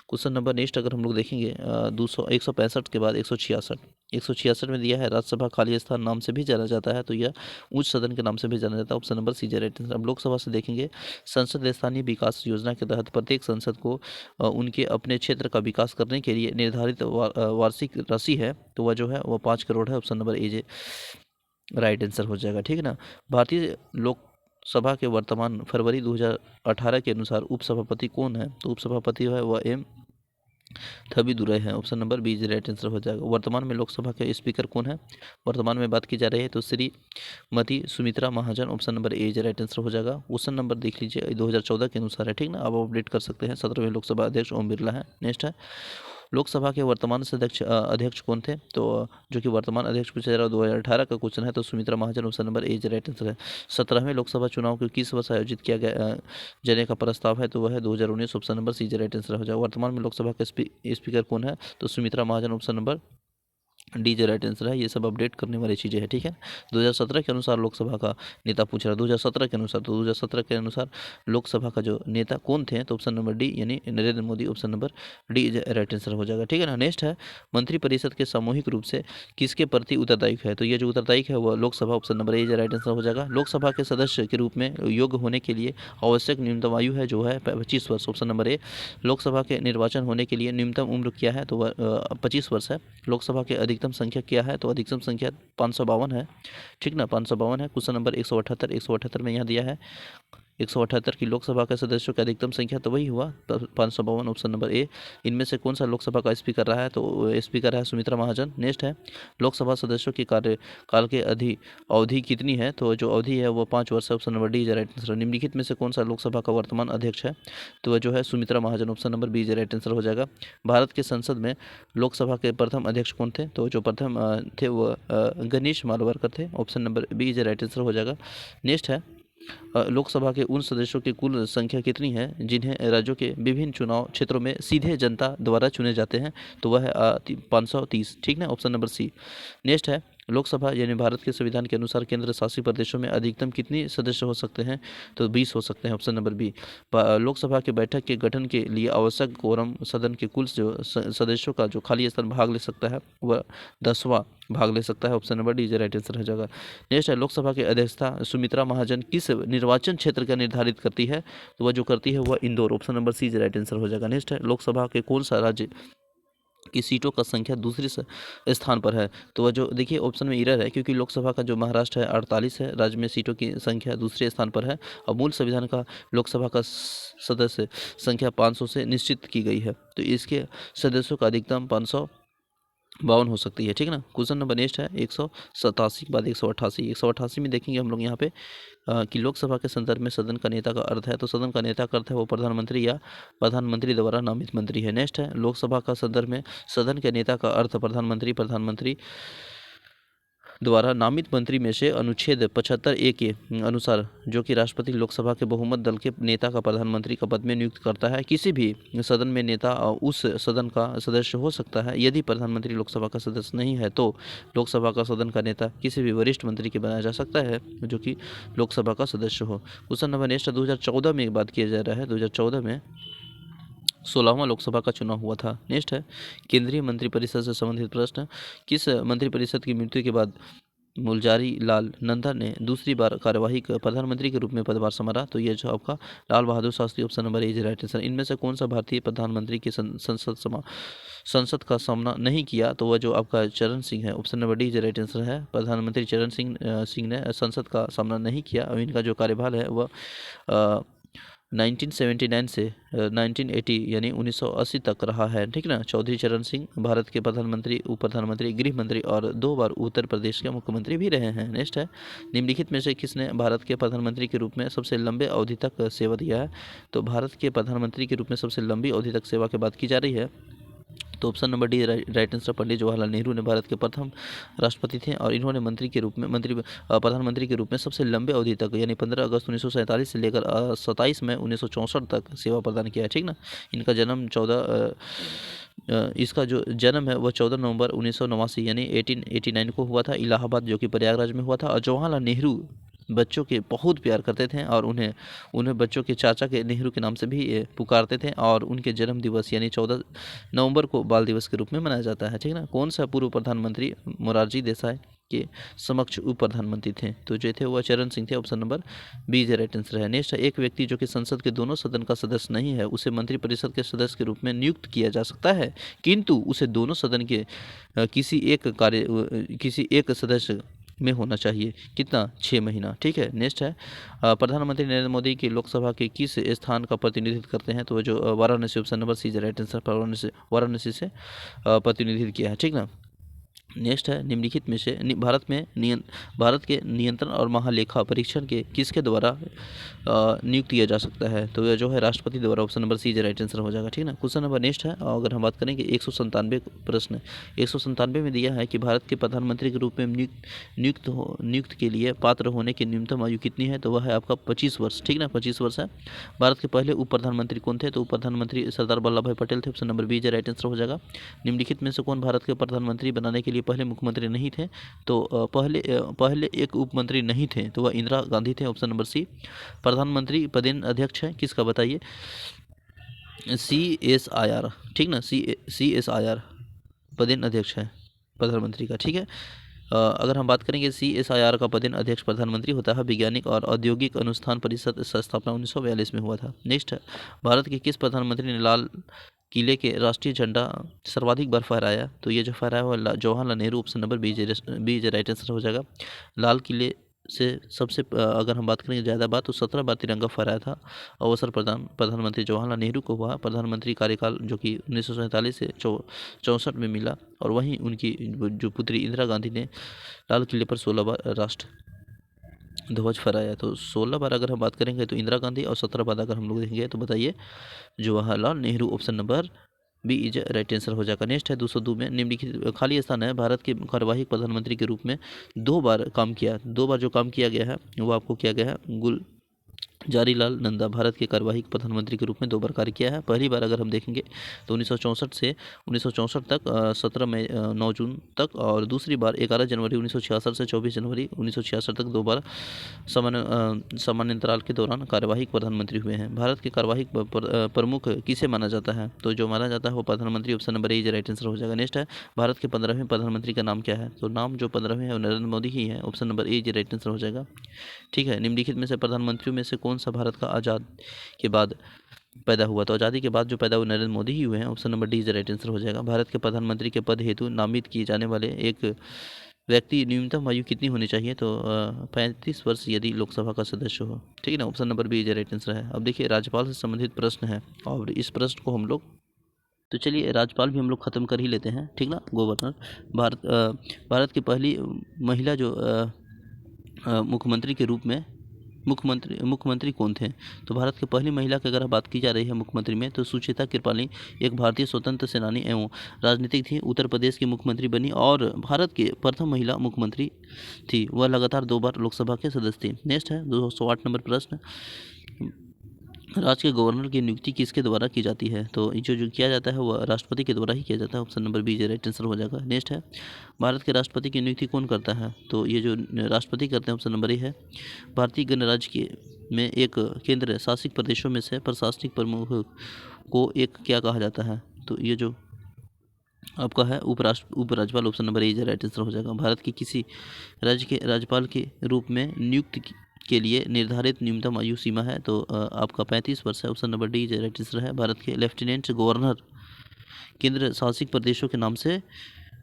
क्वेश्चन नंबर नेक्स्ट अगर हम लोग देखेंगे 165 के बाद 166 में दिया है राज्यसभा खाली स्थान नाम से भी जाना जाता है, तो यह उच्च सदन के नाम से भी जाना जाता है। ऑप्शन नंबर सी जो राइट आंसर। अब लोकसभा से देखेंगे संसद स्थानीय विकास योजना के तहत प्रत्येक संसद को उनके अपने क्षेत्र का विकास करने के लिए निर्धारित वार्षिक राशि है, तो वह जो है वह 5 करोड़ है। Option number A right answer हो जाएगा। ठीक है ना। भारतीय लोकसभा के वर्तमान फरवरी 2018 के अनुसार उपसभापति कौन है? तो उपसभापति है वह एम थबी दुरई है। Option number B right answer हो जाएगा। वर्तमान में लोकसभा के स्पीकर कौन है? वर्तमान में बात की जा रही है तो Shrimati Sumitra Mahajan. Option number A right answer हो जाएगा। क्वेश्चन नंबर देख लीजिए 2014 के अनुसार है। ठीक ना। अब अपडेट कर सकते हैं। 17वें लोकसभा अध्यक्ष ओम बिरला है। नेक्स्ट है लोकसभा के वर्तमान अध्यक्ष कौन थे? तो जो कि वर्तमान अध्यक्ष पूछा जा रहा है 2018 का क्वेश्चन है, तो Sumitra Mahajan. Option number A right answer है। 17वें लोकसभा चुनाव को किस वर्ष आयोजित किया गया जाने का प्रस्ताव है? तो वह है 2019। Option number C right answer हो जाएगा। वर्तमान में लोकसभा के स्पीकर कौन है? तो Sumitra Mahajan. Option number D जो राइट आंसर है। ये सब अपडेट करने वाली चीज़ें हैं। ठीक है। 2017 के अनुसार लोकसभा का नेता पूछ रहा है 2017 के अनुसार, तो 2017 के अनुसार लोकसभा का जो नेता कौन थे? तो ऑप्शन नंबर डी यानी Narendra Modi. Option number D right answer हो जाएगा। ठीक है ना। नेक्स्ट है मंत्रिपरिषद के सामूहिक रूप से किसके प्रति उत्तरदायी है? तो ये जो उत्तरदायी है वह Lok Sabha. Option number A right answer हो जाएगा। लोकसभा के सदस्य के रूप में योग्य होने के लिए आवश्यक न्यूनतम आयु है जो है 25 वर्ष। ऑप्शन नंबर ए। लोकसभा के निर्वाचन होने के लिए न्यूनतम उम्र क्या है? तो वह 25 वर्ष है। लोकसभा की अधिकतम संख्या क्या है? तो अधिकतम संख्या 552 है। ठीक ना। 552 है। क्वेश्चन नंबर 178 में यहाँ दिया है 178 की लोकसभा के सदस्यों की अधिकतम संख्या, तो वही हुआ 552। ऑप्शन नंबर ए। इनमें से कौन सा लोकसभा का स्पीकर रहा है? तो स्पीकर है सुमित्रा महाजन। नेक्स्ट है लोकसभा सदस्यों की कार्यकाल की अवधि कितनी है? तो जो अवधि है वो 5 वर्ष है। Option number D right answer. निम्नलिखित में से कौन सा लोकसभा का वर्तमान अध्यक्ष है? तो वह जो है Sumitra Mahajan. Option number B right answer हो जाएगा। भारत के संसद में लोकसभा के प्रथम अध्यक्ष कौन थे? तो जो प्रथम थे वो गणेश मालवरकर थे। Option number B right answer हो जाएगा। नेक्स्ट है लोकसभा के उन सदस्यों की कुल संख्या कितनी है जिन्हें राज्यों के विभिन्न चुनाव क्षेत्रों में सीधे जनता द्वारा चुने जाते हैं? तो वह है 530। ठीक ना। ऑप्शन नंबर सी। नेक्स्ट है लोकसभा यानी भारत के संविधान के अनुसार केंद्र शासित प्रदेशों में अधिकतम कितने सदस्य हो सकते हैं? तो 20 हो सकते हैं। Option number B. लोकसभा के बैठक के गठन के लिए आवश्यक कोरम सदन के कुल जो सदस्यों का जो खाली स्थान भाग ले सकता है वह 10वां भाग ले सकता है। Option number D right answer हो जाएगा। नेक्स्ट है लोकसभा की अध्यक्षता सुमित्रा महाजन किस निर्वाचन क्षेत्र का निर्धारित करती है? तो वह जो करती है वह Indore. Option number C right answer हो जाएगा। नेक्स्ट है लोकसभा के कौन सा राज्य की सीटों का संख्या दूसरे स्थान पर है? तो वह जो देखिए ऑप्शन में इरर है क्योंकि लोकसभा का जो महाराष्ट्र है 48 है, राज्य में सीटों की संख्या दूसरे स्थान पर है। और मूल संविधान का लोकसभा का सदस्य संख्या 500 से निश्चित की गई है, तो इसके सदस्यों का अधिकतम 552 हो सकती है। ठीक है ना। क्वेश्चन नंबर नेक्स्ट है 187 के बाद 188 में देखेंगे हम लोग यहाँ पे कि लोकसभा के संदर्भ में सदन का नेता का अर्थ है, तो सदन का नेता का अर्थ है वो प्रधानमंत्री या प्रधानमंत्री द्वारा नामित मंत्री है। नेक्स्ट है लोकसभा का संदर्भ में सदन के नेता का अर्थ प्रधानमंत्री द्वारा नामित मंत्री में से अनुच्छेद 75A के अनुसार जो कि राष्ट्रपति लोकसभा के बहुमत दल के नेता का प्रधानमंत्री का पद में नियुक्त करता है। किसी भी सदन में नेता उस सदन का सदस्य हो सकता है। यदि प्रधानमंत्री लोकसभा का सदस्य नहीं है तो लोकसभा का सदन का नेता किसी भी वरिष्ठ मंत्री के बनाया जा सकता है जो कि लोकसभा का सदस्य हो। क्वेश्चन नंबर नेक्स्ट 2014 में एक बात किया जा रहा है। 2014 में 16वां लोकसभा का चुनाव हुआ था। नेक्स्ट है केंद्रीय मंत्रिपरिषद से संबंधित प्रश्न। किस मंत्रिपरिषद की मृत्यु के बाद मुलजारी लाल नंदा ने दूसरी बार कार्यवाही प्रधानमंत्री के रूप में पदभार संभाला? तो ये जो आपका Lal Bahadur Shastri. Option number A right answer. इनमें से कौन सा भारतीय प्रधानमंत्री की संसद का सामना नहीं किया? तो वह जो आपका चरण सिंह है। Option number D right answer है। प्रधानमंत्री चरण सिंह ने संसद का सामना नहीं किया और इनका जो कार्यकाल है वह 1979 से 1980 यानी 1980 तक रहा है। ठीक ना। चौधरी चरण सिंह भारत के प्रधानमंत्री, उप प्रधानमंत्री, गृह मंत्री और 2 बार उत्तर प्रदेश के मुख्यमंत्री भी रहे हैं। नेक्स्ट है निम्नलिखित में से किसने भारत के प्रधानमंत्री के रूप में सबसे लंबे अवधि तक सेवा दिया है? तो भारत के प्रधानमंत्री के रूप में सबसे लंबी अवधि तक सेवा की बात की जा रही है तो option number D right answer. Pandit Jawaharlal Nehru ने भारत के प्रथम राष्ट्रपति थे और इन्होंने प्रधानमंत्री के रूप में सबसे लंबे अवधि तक यानी 15 अगस्त 1947 से लेकर 27 मई 1964 तक सेवा प्रदान किया है। ठीक ना। इनका जन्म इसका जो जन्म है वह 14 नवंबर 1989 यानी 1889 को हुआ था। इलाहाबाद जो कि प्रयागराज में हुआ था। और जवाहरलाल नेहरू बच्चों के बहुत प्यार करते थे और उन्हें उन्हें बच्चों के चाचा के नेहरू के नाम से भी पुकारते थे। और उनके जन्म दिवस यानी 14 नवंबर को बाल दिवस के रूप में मनाया जाता है। ठीक है ना। कौन सा पूर्व प्रधानमंत्री मोरारजी देसाई के समक्ष उप प्रधानमंत्री थे? तो जो थे वह चरण सिंह थे। Option number B is right answer है। नेक्स्ट है, एक व्यक्ति जो कि संसद के दोनों सदन का सदस्य नहीं है उसे मंत्रिपरिषद के सदस्य के रूप में नियुक्त किया जा सकता है, किंतु उसे दोनों सदन के किसी एक सदस्य में होना चाहिए। कितना? 6 महीना। ठीक है। नेक्स्ट है, प्रधानमंत्री नरेंद्र मोदी की लोकसभा के किस स्थान का प्रतिनिधित्व करते हैं? तो जो Varanasi, option number C is right answer, Varanasi से प्रतिनिधित्व किया है। ठीक ना। नेक्स्ट है, निम्नलिखित में से भारत के नियंत्रण और महालेखा परीक्षण के किसके द्वारा नियुक्त किया जा सकता है? तो यह जो है राष्ट्रपति द्वारा। Option number C is right answer हो जाएगा। ठीक ना। क्वेश्चन नंबर नेक्स्ट है, अगर हम बात करेंगे 197 प्रश्न 197 में दिया है कि भारत के प्रधानमंत्री के रूप में नियुक्त के लिए पात्र होने की न्यूनतम आयु कितनी है? तो वह है आपका 25 वर्ष। ठीक ना, 25 वर्ष है। भारत के पहले उप प्रधानमंत्री कौन थे? तो उप प्रधानमंत्री सरदार वल्लभ भाई पटेल थे। Option number B is right answer हो जाएगा। निम्नलिखित में से कौन भारत के प्रधानमंत्री बनाने के लिए पहले मुख्यमंत्री नहीं थे? तो पहले एक उप मंत्री नहीं थे, तो वह इंदिरा गांधी थे। Option number C. प्रधानमंत्री पदेन अध्यक्ष है किसका? बताइए। CSIR। ठीक ना, CSIR पदेन अध्यक्ष है प्रधानमंत्री का। ठीक है। अगर हम बात करेंगे CSIR का पदेन अध्यक्ष प्रधानमंत्री होता है। वैज्ञानिक और औद्योगिक अनुसंधान परिषद स्थापना 1942 में हुआ था। नेक्स्ट है, भारत के किस प्रधानमंत्री ने लाल किले के राष्ट्रीय झंडा सर्वाधिक बार फहराया? तो ये जो फहराया हुआ Jawaharlal Nehru. Option number B is right answer हो जाएगा। लाल किले से सबसे अगर हम बात करेंगे ज़्यादा बात, तो 17 बार तिरंगा फहराया था। अवसर प्रधानमंत्री जवाहरलाल नेहरू को हुआ। प्रधानमंत्री कार्यकाल जो कि 1947 से 64 में मिला। और वहीं उनकी जो पुत्री इंदिरा गांधी ने लाल किले पर 16 बार राष्ट्र ध्वज फहराया। तो 16 बार अगर हम बात करेंगे तो इंदिरा गांधी, और 17 बार अगर हम लोग देखेंगे तो बताइए Jawaharlal Nehru. Option number B is right answer हो जाएगा। नेक्स्ट है 202 में, निम्नलिखित खाली स्थान है। भारत के कार्यवाही प्रधानमंत्री के रूप में 2 बार काम किया। 2 बार जो काम किया गया है वो आपको किया गया है। जारीलाल नंदा भारत के कार्यवाही प्रधानमंत्री के रूप में 2 बार कार्य किया है। पहली बार अगर हम देखेंगे तो 1964 तक 9 जून तक, और दूसरी बार 11 जनवरी 1966 से 24 जनवरी 1966 तक 2 बार समानांतराल के दौरान कार्यवाही प्रधानमंत्री हुए हैं। भारत के कार्यवाही प्रमुख किसे माना जाता है? तो जो माना जाता है वो प्रधानमंत्री। Option number A right answer हो जाएगा। नेक्स्ट है, भारत के 15वें प्रधानमंत्री का नाम क्या है? तो नाम जो 15वें है वो नरेंद्र मोदी ही है। Option number A right answer हो जाएगा। ठीक है। निम्नलिखित में से प्रधानमंत्रियों में से कौन सा भारत का आज़ाद के बाद पैदा हुआ? तो आज़ादी के बाद जो पैदा हुए नरेंद्र मोदी ही हुए हैं। Option number D is right answer हो जाएगा। भारत के प्रधानमंत्री के पद हेतु नामित किए जाने वाले एक व्यक्ति न्यूनतम आयु कितनी होनी चाहिए? तो 35 वर्ष यदि लोकसभा का सदस्य हो। ठीक है ना। Option number B is right answer है। अब देखिए, राज्यपाल से संबंधित प्रश्न है और इस प्रश्न को हम लोग, तो चलिए राज्यपाल भी हम लोग ख़त्म कर ही लेते हैं। ठीक ना। गवर्नर, भारत की पहली महिला जो मुख्यमंत्री के रूप में मुख्यमंत्री कौन थे? तो भारत की पहली महिला की अगर बात की जा रही है मुख्यमंत्री में, तो सुचेता कृपाली एक भारतीय स्वतंत्र सेनानी एवं राजनीतिक थी। उत्तर प्रदेश की मुख्यमंत्री बनी और भारत के प्रथम महिला मुख्यमंत्री थी। वह लगातार 2 बार लोकसभा के सदस्य थी। नेक्स्ट है 208 नंबर प्रश्न, राज्य के गवर्नर की नियुक्ति किसके द्वारा की जाती है? तो जो किया जाता है वह राष्ट्रपति के द्वारा ही किया जाता है। Option number B right answer हो जाएगा। नेक्स्ट है, भारत के राष्ट्रपति की नियुक्ति कौन करता है? तो ये जो राष्ट्रपति करते हैं ऑप्शन नंबर ए है। भारतीय गणराज्य के में एक केंद्र शासित प्रदेशों में से प्रशासनिक प्रमुख को एक क्या कहा जाता है? तो ये जो आपका है उपराज्यपाल। Option number A right answer हो जाएगा। भारत के किसी राज्य के राज्यपाल के रूप में नियुक्त के लिए निर्धारित न्यूनतम आयु सीमा है? तो आपका 35 वर्ष है। Option number D right answer है। भारत के लेफ्टिनेंट गवर्नर केंद्र शासित प्रदेशों के नाम से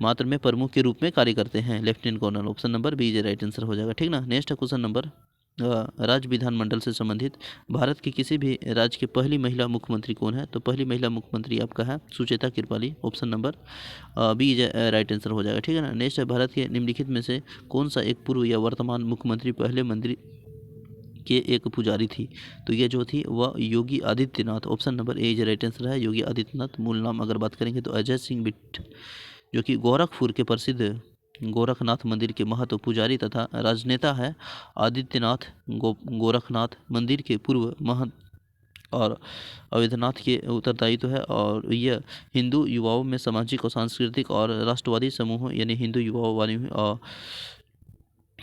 मात्र में प्रमुख के रूप में कार्य करते हैं, lieutenant governor. Option number B right answer हो जाएगा। ठीक ना। नेक्स्ट क्वेश्चन नंबर, राज्य विधानमंडल से संबंधित भारत के किसी भी राज्य की पहली महिला मुख्यमंत्री कौन है? तो पहली महिला मुख्यमंत्री आपका है Sucheta Kripalani. Option number B right answer हो जाएगा। ठीक है ना। नेक्स्ट है, भारत के निम्नलिखित में से कौन सा एक पूर्व या वर्तमान मुख्यमंत्री पहले मंत्री के एक पुजारी थी? तो ये जो थी वह Yogi Adityanath. Option number A right answer है। योगी आदित्यनाथ मूल नाम अगर बात करेंगे तो अजय सिंह बिट्ट, जो कि गोरखपुर के प्रसिद्ध गोरखनाथ मंदिर के महत्व पुजारी तथा राजनेता है। आदित्यनाथ गोरखनाथ मंदिर के पूर्व महंत और अवैधनाथ के उत्तरदायित्व है। और यह हिंदू युवाओं में सामाजिक और सांस्कृतिक और राष्ट्रवादी समूहों यानी हिंदू युवाओं वाली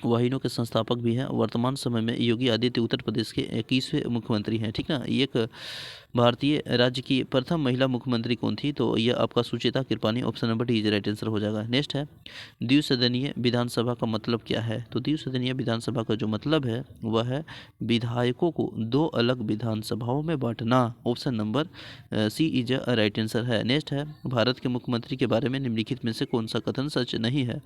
वाहिनियों के संस्थापक भी हैं। वर्तमान समय में योगी आदित्य उत्तर प्रदेश के 21वें मुख्यमंत्री हैं। ठीक ना। एक भारतीय राज्य की प्रथम महिला मुख्यमंत्री कौन थी? तो यह आपका Sucheta Kripalani, option number D is right answer हो जाएगा। नेक्स्ट है, द्विसदनीय विधानसभा का मतलब क्या है? तो द्विसदनीय विधानसभा का जो मतलब है वह है विधायकों को दो अलग विधानसभाओं में बांटना। Option number C is right answer है। नेक्स्ट है, भारत के मुख्यमंत्री के बारे में निम्नलिखित में से कौन सा कथन सच नहीं है?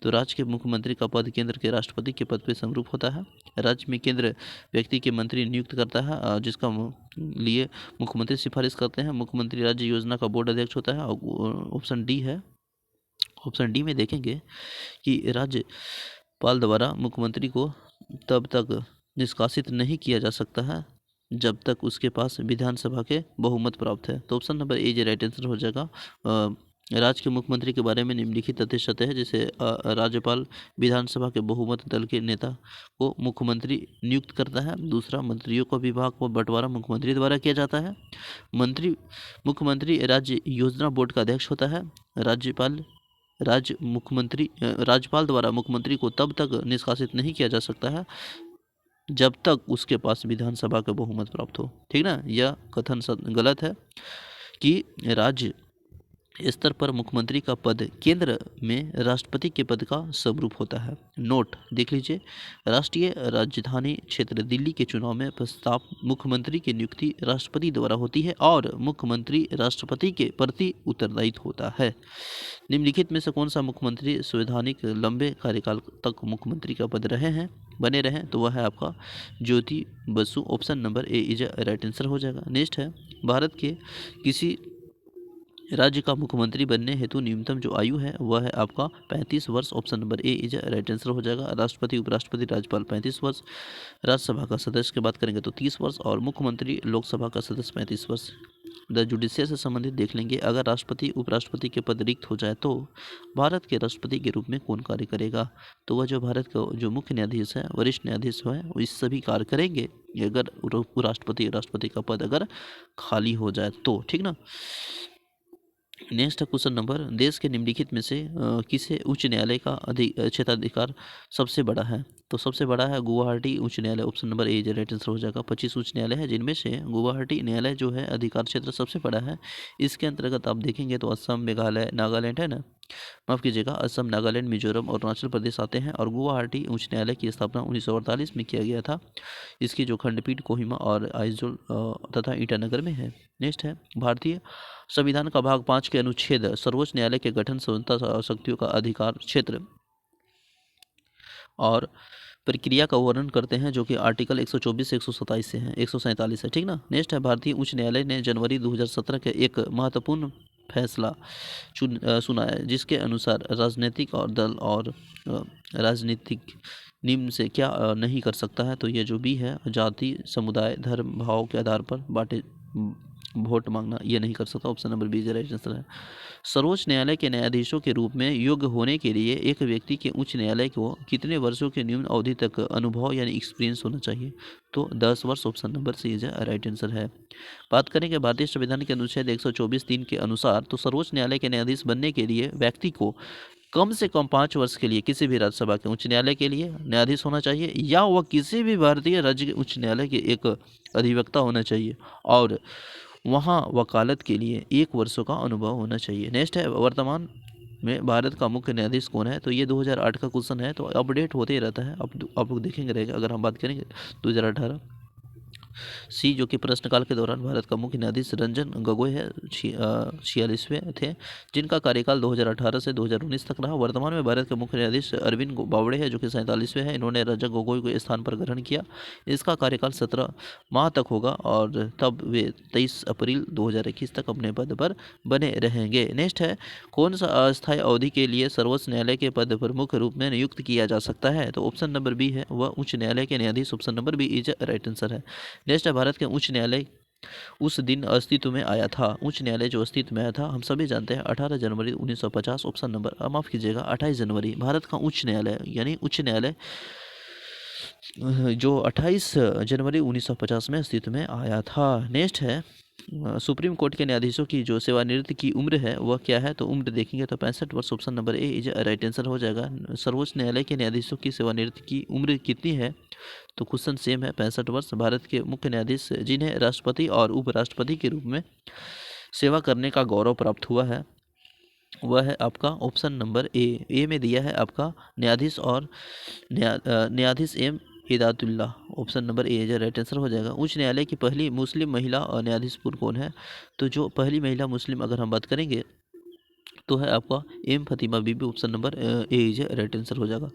तो राज्य के मुख्यमंत्री का पद केंद्र के राष्ट्रपति के पद पर समरूप होता है। राज्य में केंद्र व्यक्ति के मंत्री नियुक्त करता है, जिसका लिए मुख्यमंत्री सिफारिश करते हैं। मुख्यमंत्री राज्य योजना का बोर्ड अध्यक्ष होता है। ऑप्शन डी है। ऑप्शन डी में देखेंगे कि राज्यपाल द्वारा मुख्यमंत्री को तब तक निष्कासित नहीं किया जा सकता है जब तक उसके पास विधानसभा के बहुमत प्राप्त है। तो ऑप्शन नंबर ए जो राइट आंसर हो जाएगा। राज्य के मुख्यमंत्री के बारे में निम्नलिखित तथ्य सत्य है, जैसे राज्यपाल विधानसभा के बहुमत दल के नेता को मुख्यमंत्री नियुक्त करता है। दूसरा, मंत्रियों का विभाग को बंटवारा मुख्यमंत्री द्वारा किया जाता है। मुख्यमंत्री राज्य योजना बोर्ड का अध्यक्ष होता है। राज्यपाल द्वारा मुख्यमंत्री को तब तक निष्कासित नहीं किया जा सकता है जब तक उसके पास विधानसभा का बहुमत प्राप्त हो। ठीक ना। यह कथन गलत है कि राज्य स्तर पर मुख्यमंत्री का पद केंद्र में राष्ट्रपति के पद का समरूप होता है। नोट देख लीजिए, राष्ट्रीय राजधानी क्षेत्र दिल्ली के चुनाव में प्रस्ताव मुख्यमंत्री की नियुक्ति राष्ट्रपति द्वारा होती है और मुख्यमंत्री राष्ट्रपति के प्रति उत्तरदायित्व होता है। निम्नलिखित में से कौन सा मुख्यमंत्री संवैधानिक लंबे कार्यकाल तक मुख्यमंत्री का पद बने रहे? तो वह है आपका Jyoti Basu. Option number A is right answer हो जाएगा। नेक्स्ट है, भारत के किसी राज्य का मुख्यमंत्री बनने हेतु न्यूनतम जो आयु है वह है आपका 35 वर्ष। Option number A is right answer हो जाएगा। राष्ट्रपति, उपराष्ट्रपति, राज्यपाल 35 वर्ष। राज्यसभा का सदस्य की बात करेंगे तो 30 वर्ष और मुख्यमंत्री लोकसभा का सदस्य 35 वर्ष। द जुडिशियल से संबंधित देख लेंगे, अगर राष्ट्रपति उपराष्ट्रपति के पद रिक्त हो जाए तो भारत के राष्ट्रपति के रूप में कौन कार्य करेगा? तो वह जो भारत का जो मुख्य न्यायाधीश है, वरिष्ठ न्यायाधीश है, वो इस सभी कार्य करेंगे अगर राष्ट्रपति का पद अगर खाली हो जाए तो। ठीक ना। नेक्स्ट क्वेश्चन नंबर, देश के निम्नलिखित में से किसे उच्च न्यायालय का क्षेत्राधिकार सबसे बड़ा है? तो सबसे बड़ा है गुवाहाटी उच्च न्यायालय। Option number A right answer हो जाएगा। 25 उच्च न्यायालय है जिनमें से गुवाहाटी न्यायालय जो है अधिकार क्षेत्र सबसे बड़ा है। इसके अंतर्गत आप देखेंगे तो असम, मेघालय, नागालैंड है ना, माफ़ कीजिएगा, असम, नागालैंड, मिजोरम और अरुणाचल प्रदेश आते हैं। और गुवाहाटी उच्च न्यायालय की स्थापना 1948 में किया गया था। इसकी जो खंडपीठ कोहिमा और आइजोल तथा ईटानगर में है। नेक्स्ट है, भारतीय संविधान का भाग 5 के अनुच्छेद सर्वोच्च न्यायालय के गठन, स्वतंत्रता और शक्तियों का अधिकार क्षेत्र और प्रक्रिया का वर्णन करते हैं, जो कि आर्टिकल 124 से 127 से है, 147 है। ठीक ना। नेक्स्ट है, भारतीय उच्च न्यायालय ने जनवरी 2017 के एक महत्वपूर्ण फैसला सुनाया जिसके अनुसार राजनीतिक और दल और राजनीतिक निम्न से क्या नहीं कर सकता है? तो ये जो भी है, जाति, समुदाय, धर्म, भाव के आधार पर बांटे वोट मांगना, ये नहीं कर सकता। Option number B right answer है। सर्वोच्च न्यायालय के न्यायाधीशों के रूप में योग्य होने के लिए एक व्यक्ति के उच्च न्यायालय को कितने वर्षों के न्यून अवधि तक अनुभव यानी एक्सपीरियंस होना चाहिए? तो 10 वर्ष। Option number C is right answer है। बात करेंगे भारतीय संविधान के अनुच्छेद 124(3) के अनुसार, तो सर्वोच्च न्यायालय के न्यायाधीश बनने के लिए व्यक्ति को कम से कम 5 वर्ष के लिए किसी भी राज्यसभा के उच्च न्यायालय के लिए न्यायाधीश होना चाहिए, या वह किसी भी भारतीय राज्य के उच्च न्यायालय के एक अधिवक्ता होना चाहिए और वहाँ वकालत के लिए 1 वर्षों का अनुभव होना चाहिए। नेक्स्ट है, वर्तमान में भारत का मुख्य न्यायाधीश कौन है? तो ये 2008 का क्वेश्चन है, तो अपडेट होते ही रहता है। अब आप लोग देखेंगे रहेगा। अगर हम बात करेंगे 2018 सी, जो कि प्रश्नकाल के दौरान भारत का मुख्य न्यायाधीश रंजन गोगोई है, 46वें थे, जिनका कार्यकाल 2018 से 2019 तक रहा। वर्तमान में भारत के मुख्य न्यायाधीश अरविंद बावड़े हैं, जो कि 47वें हैं। इन्होंने रंजन गोगोई को स्थान पर ग्रहण किया। इसका कार्यकाल 17 माह तक होगा और तब वे 23 अप्रैल 2021 तक अपने पद पर बने रहेंगे। नेक्स्ट है, कौन सा अस्थायी अवधि के लिए सर्वोच्च न्यायालय के पद पर मुख्य रूप में नियुक्त किया जा सकता है? तो ऑप्शन नंबर बी है, वह उच्च न्यायालय के न्यायाधीश। Option number B is right answer है। नेक्स्ट है, भारत के उच्च न्यायालय उस दिन अस्तित्व में आया था। उच्च न्यायालय जो अस्तित्व में आया था हम सभी जानते हैं 18 जनवरी 1950। ऑप्शन नंबर माफ़ कीजिएगा 28 जनवरी। भारत का उच्च न्यायालय यानी उच्च न्यायालय जो 28 जनवरी 1950 में अस्तित्व में आया था। नेक्स्ट है, सुप्रीम कोर्ट के न्यायाधीशों की जो सेवानिवृत्ति की उम्र है वह क्या है, तो उम्र देखेंगे तो 65 वर्ष। Option number A is right answer हो जाएगा। सर्वोच्च न्यायालय के न्यायाधीशों की सेवानिवृत्ति की उम्र कितनी है, तो क्वेश्चन सेम है, 65 वर्ष। भारत के मुख्य न्यायाधीश जिन्हें राष्ट्रपति और उपराष्ट्रपति के रूप में सेवा करने का गौरव प्राप्त हुआ है वह है आपका ऑप्शन नंबर ए में दिया है आपका न्यायाधीश और न्यायाधीश M Hidayatullah. Option number A जो राइट आंसर हो जाएगा। उच्च न्यायालय की पहली मुस्लिम महिला और न्यायाधीश कौन है, तो जो पहली महिला मुस्लिम अगर हम बात करेंगे तो है आपका M Fathima Beevi. Option number A is right answer हो जाएगा।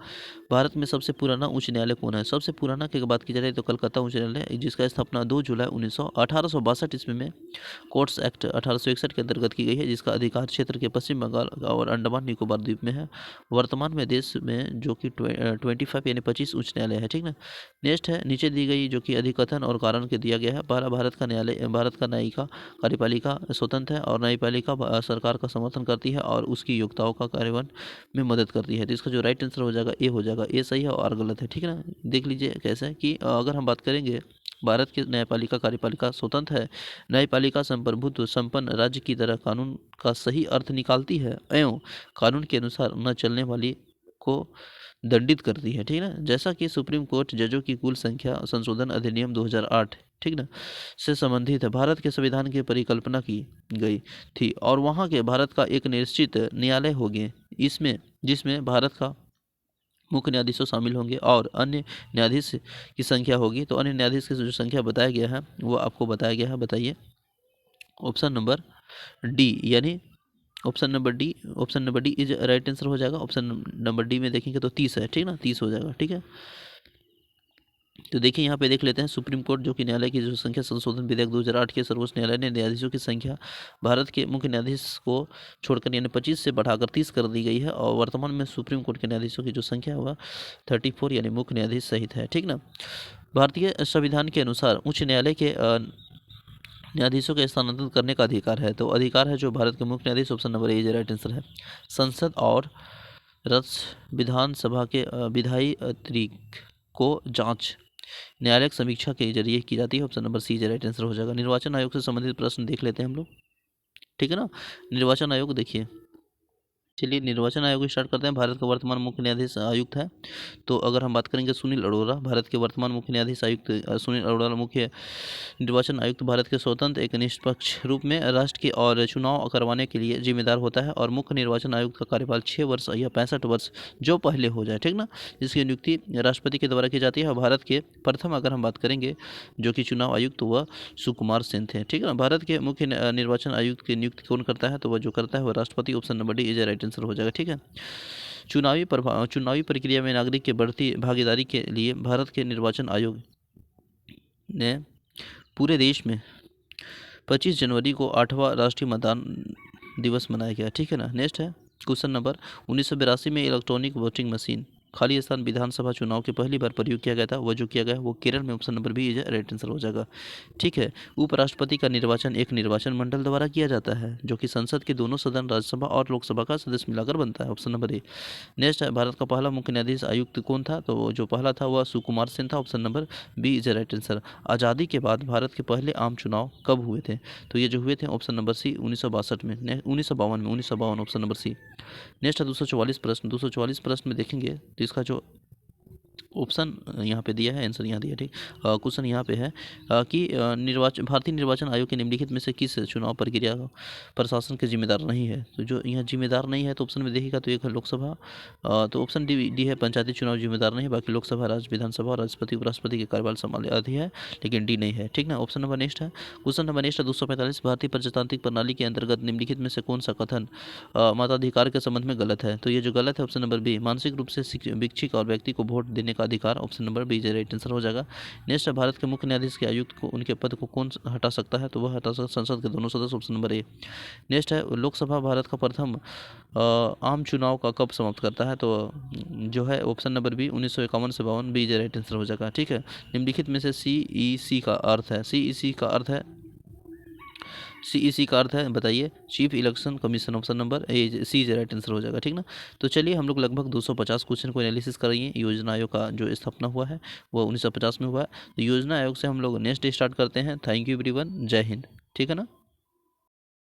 भारत में सबसे पुराना उच्च न्यायालय कौन है, सबसे पुराना की बात की जाए तो कलकत्ता उच्च न्यायालय, जिसका स्थापना 2 जुलाई 1862 ईस्वी में कोर्ट्स एक्ट 1861 के अंतर्गत की गई है, जिसका अधिकार क्षेत्र के पश्चिम बंगाल और अंडमान निकोबार द्वीप में है। वर्तमान में देश में जो कि 25 यानी 25 उच्च न्यायालय है, ठीक ना। नेक्स्ट है नीचे दी गई जो कि अधिकथन और कारण के दिया गया है। भारत का न्यायालय, भारत का न्यायिका कार्यपालिका स्वतंत्र है और न्यायपालिका सरकार का समर्थन करती है और उसकी योग्यताओं का कार्यान्वयन में मदद करती है। तो इसका जो राइट आंसर हो जाएगा ए हो जाएगा। ए सही है और गलत है, ठीक है ना। देख लीजिए कैसे है कि अगर हम बात करेंगे भारत की न्यायपालिका कार्यपालिका स्वतंत्र है, न्यायपालिका संप्रभुत्व संपन्न राज्य की तरह कानून का सही अर्थ निकालती है एवं कानून के अनुसार न चलने वाली को दंडित करती है, ठीक है ना। जैसा कि सुप्रीम कोर्ट जजों की कुल संख्या संशोधन अधिनियम 2008, ठीक ना, से संबंधित है। भारत के संविधान की परिकल्पना की गई थी और वहाँ के भारत का एक निश्चित न्यायालय होंगे इसमें, जिसमें भारत का मुख्य न्यायाधीशों शामिल होंगे और अन्य न्यायाधीश की संख्या होगी। तो अन्य न्यायाधीश की जो संख्या बताया गया है वो आपको बताया गया है, बताइए। ऑप्शन नंबर डी यानी option number D is right answer हो जाएगा। ऑप्शन नंबर डी में देखेंगे तो 30 है, ठीक ना, 30 हो जाएगा, ठीक है। तो देखिए यहाँ पे देख लेते हैं सुप्रीम कोर्ट जो कि न्यायालय की जो संख्या संशोधन विधेयक 2008 के सर्वोच्च न्यायालय ने न्यायाधीशों की संख्या भारत के मुख्य न्यायाधीश को छोड़कर यानी 25 से बढ़ाकर 30 कर दी गई है और वर्तमान में सुप्रीम कोर्ट के न्यायाधीशों की जो संख्या है वह 34 यानी मुख्य न्यायाधीश सहित है, ठीक ना। भारतीय संविधान के अनुसार उच्च न्यायालय के न्यायाधीशों के स्थानांतरित करने का अधिकार है, तो अधिकार है जो भारत के मुख्य न्यायाधीश। Option number A right answer है। संसद और राज्य विधानसभा के विधायी अतिरिक्त को जांच न्यायालयिक समीक्षा के जरिए की जाती है। Option number C right answer हो जाएगा। निर्वाचन आयोग से संबंधित प्रश्न देख लेते हैं हम लोग, ठीक है ना। निर्वाचन आयोग देखिए, चलिए निर्वाचन आयोग स्टार्ट करते हैं। भारत का वर्तमान मुख्य न्यायाधीश आयुक्त है, तो अगर हम बात करेंगे सुनील अरोड़ा, भारत के वर्तमान मुख्य न्यायाधीश आयुक्त सुनील अरोड़ा मुख्य निर्वाचन आयुक्त भारत के स्वतंत्र एक निष्पक्ष रूप में राष्ट्र के और चुनाव करवाने के लिए जिम्मेदार होता है और मुख्य निर्वाचन आयुक्त का कार्यकाल 6 वर्ष या 65 वर्ष जो पहले हो जाए, ठीक ना, जिसकी नियुक्ति राष्ट्रपति के द्वारा की जाती है। भारत के प्रथम अगर हम बात करेंगे जो कि चुनाव आयुक्त तो वह सुकुमार सेन थे, ठीक है ना। भारत के मुख्य निर्वाचन आयुक्त की नियुक्ति कौन करता है, तो वह जो करता है वह राष्ट्रपति। Option number D is right answer हो जाएगा, ठीक है। चुनावी प्रक्रिया में नागरिक के बढ़ती भागीदारी के लिए भारत के निर्वाचन आयोग ने पूरे देश में 25 जनवरी को 8वां राष्ट्रीय मतदान दिवस मनाया गया, ठीक है ना। नेक्स्ट है क्वेश्चन नंबर 1982 में इलेक्ट्रॉनिक वोटिंग मशीन खाली स्थान विधानसभा चुनाव के पहली बार प्रयोग किया गया था, वह जो किया गया वो केरल में। Option number B is right answer हो जाएगा, ठीक है। उपराष्ट्रपति का निर्वाचन एक निर्वाचन मंडल द्वारा किया जाता है जो कि संसद के दोनों सदन राज्यसभा और लोकसभा का सदस्य मिलाकर बनता है। ऑप्शन नंबर ए। नेक्स्ट है भारत का पहला मुख्य न्यायाधीश आयुक्त कौन था, तो जो पहला था वह सुकुमार सेन था। Option number B is right answer. आज़ादी के बाद भारत के पहले आम चुनाव कब हुए थे, तो ये जो हुए थे ऑप्शन नंबर सी 1962 में, 1952 ऑप्शन नंबर सी। नेक्स्ट है 244 प्रश्न। 244 प्रश्न में देखेंगे तो इसका जो ऑप्शन यहाँ पे दिया है, आंसर यहाँ दिया, ठीक। क्वेश्चन यहाँ पे है कि भारतीय निर्वाचन आयोग के निम्नलिखित में से किस चुनाव प्रक्रिया प्रशासन के जिम्मेदार नहीं है, तो जो यहाँ जिम्मेदार नहीं है तो ऑप्शन में देखिएगा तो एक है लोकसभा, तो ऑप्शन डी है पंचायती चुनाव जिम्मेदार नहीं, बाकी लोकसभा राज्य विधानसभा और राष्ट्रपति उपराष्ट्रपति के कार्यकाल संभालने आदि है, लेकिन डी नहीं है, ठीक ना। ऑप्शन नंबर नेक्स्ट है क्वेश्चन नंबर नेक्स्ट है 245। भारतीय प्रजातांत्रिक प्रणाली के अंतर्गत निम्नलिखित में से कौन सा कथन मताधिकार के संबंध में गलत है, तो ये जो गलत है ऑप्शन नंबर बी मानसिक रूप से विकसित और व्यक्ति को वोट देने का अधिकार। Option number B right answer हो जाएगा। नेक्स्ट है भारत के मुख्य न्यायाधीश के आयुक्त को उनके पद को कौन हटा सकता है, तो वह हटा सकता संसद के दोनों सदस्य। ऑप्शन नंबर ए। नेक्स्ट है लोकसभा भारत का प्रथम आम चुनाव का कब समाप्त करता है, तो जो है ऑप्शन नंबर बी 1951 से 52 बी राइट आंसर हो जाएगा, ठीक है। निम्नलिखित में से CEC का अर्थ है, CEC का अर्थ है CEC का अर्थ है बताइए, chief election commission, option number A C is right answer हो जाएगा, ठीक ना। तो चलिए हम लोग लगभग 250 क्वेश्चन को एनालिसिस करेंगे। योजना आयोग का जो स्थापना हुआ है वो 1950 में हुआ है। तो योजना आयोग से हम लोग नेक्स्ट स्टार्ट करते हैं। थैंक यू एवरीवन, जय हिंद, ठीक है ना।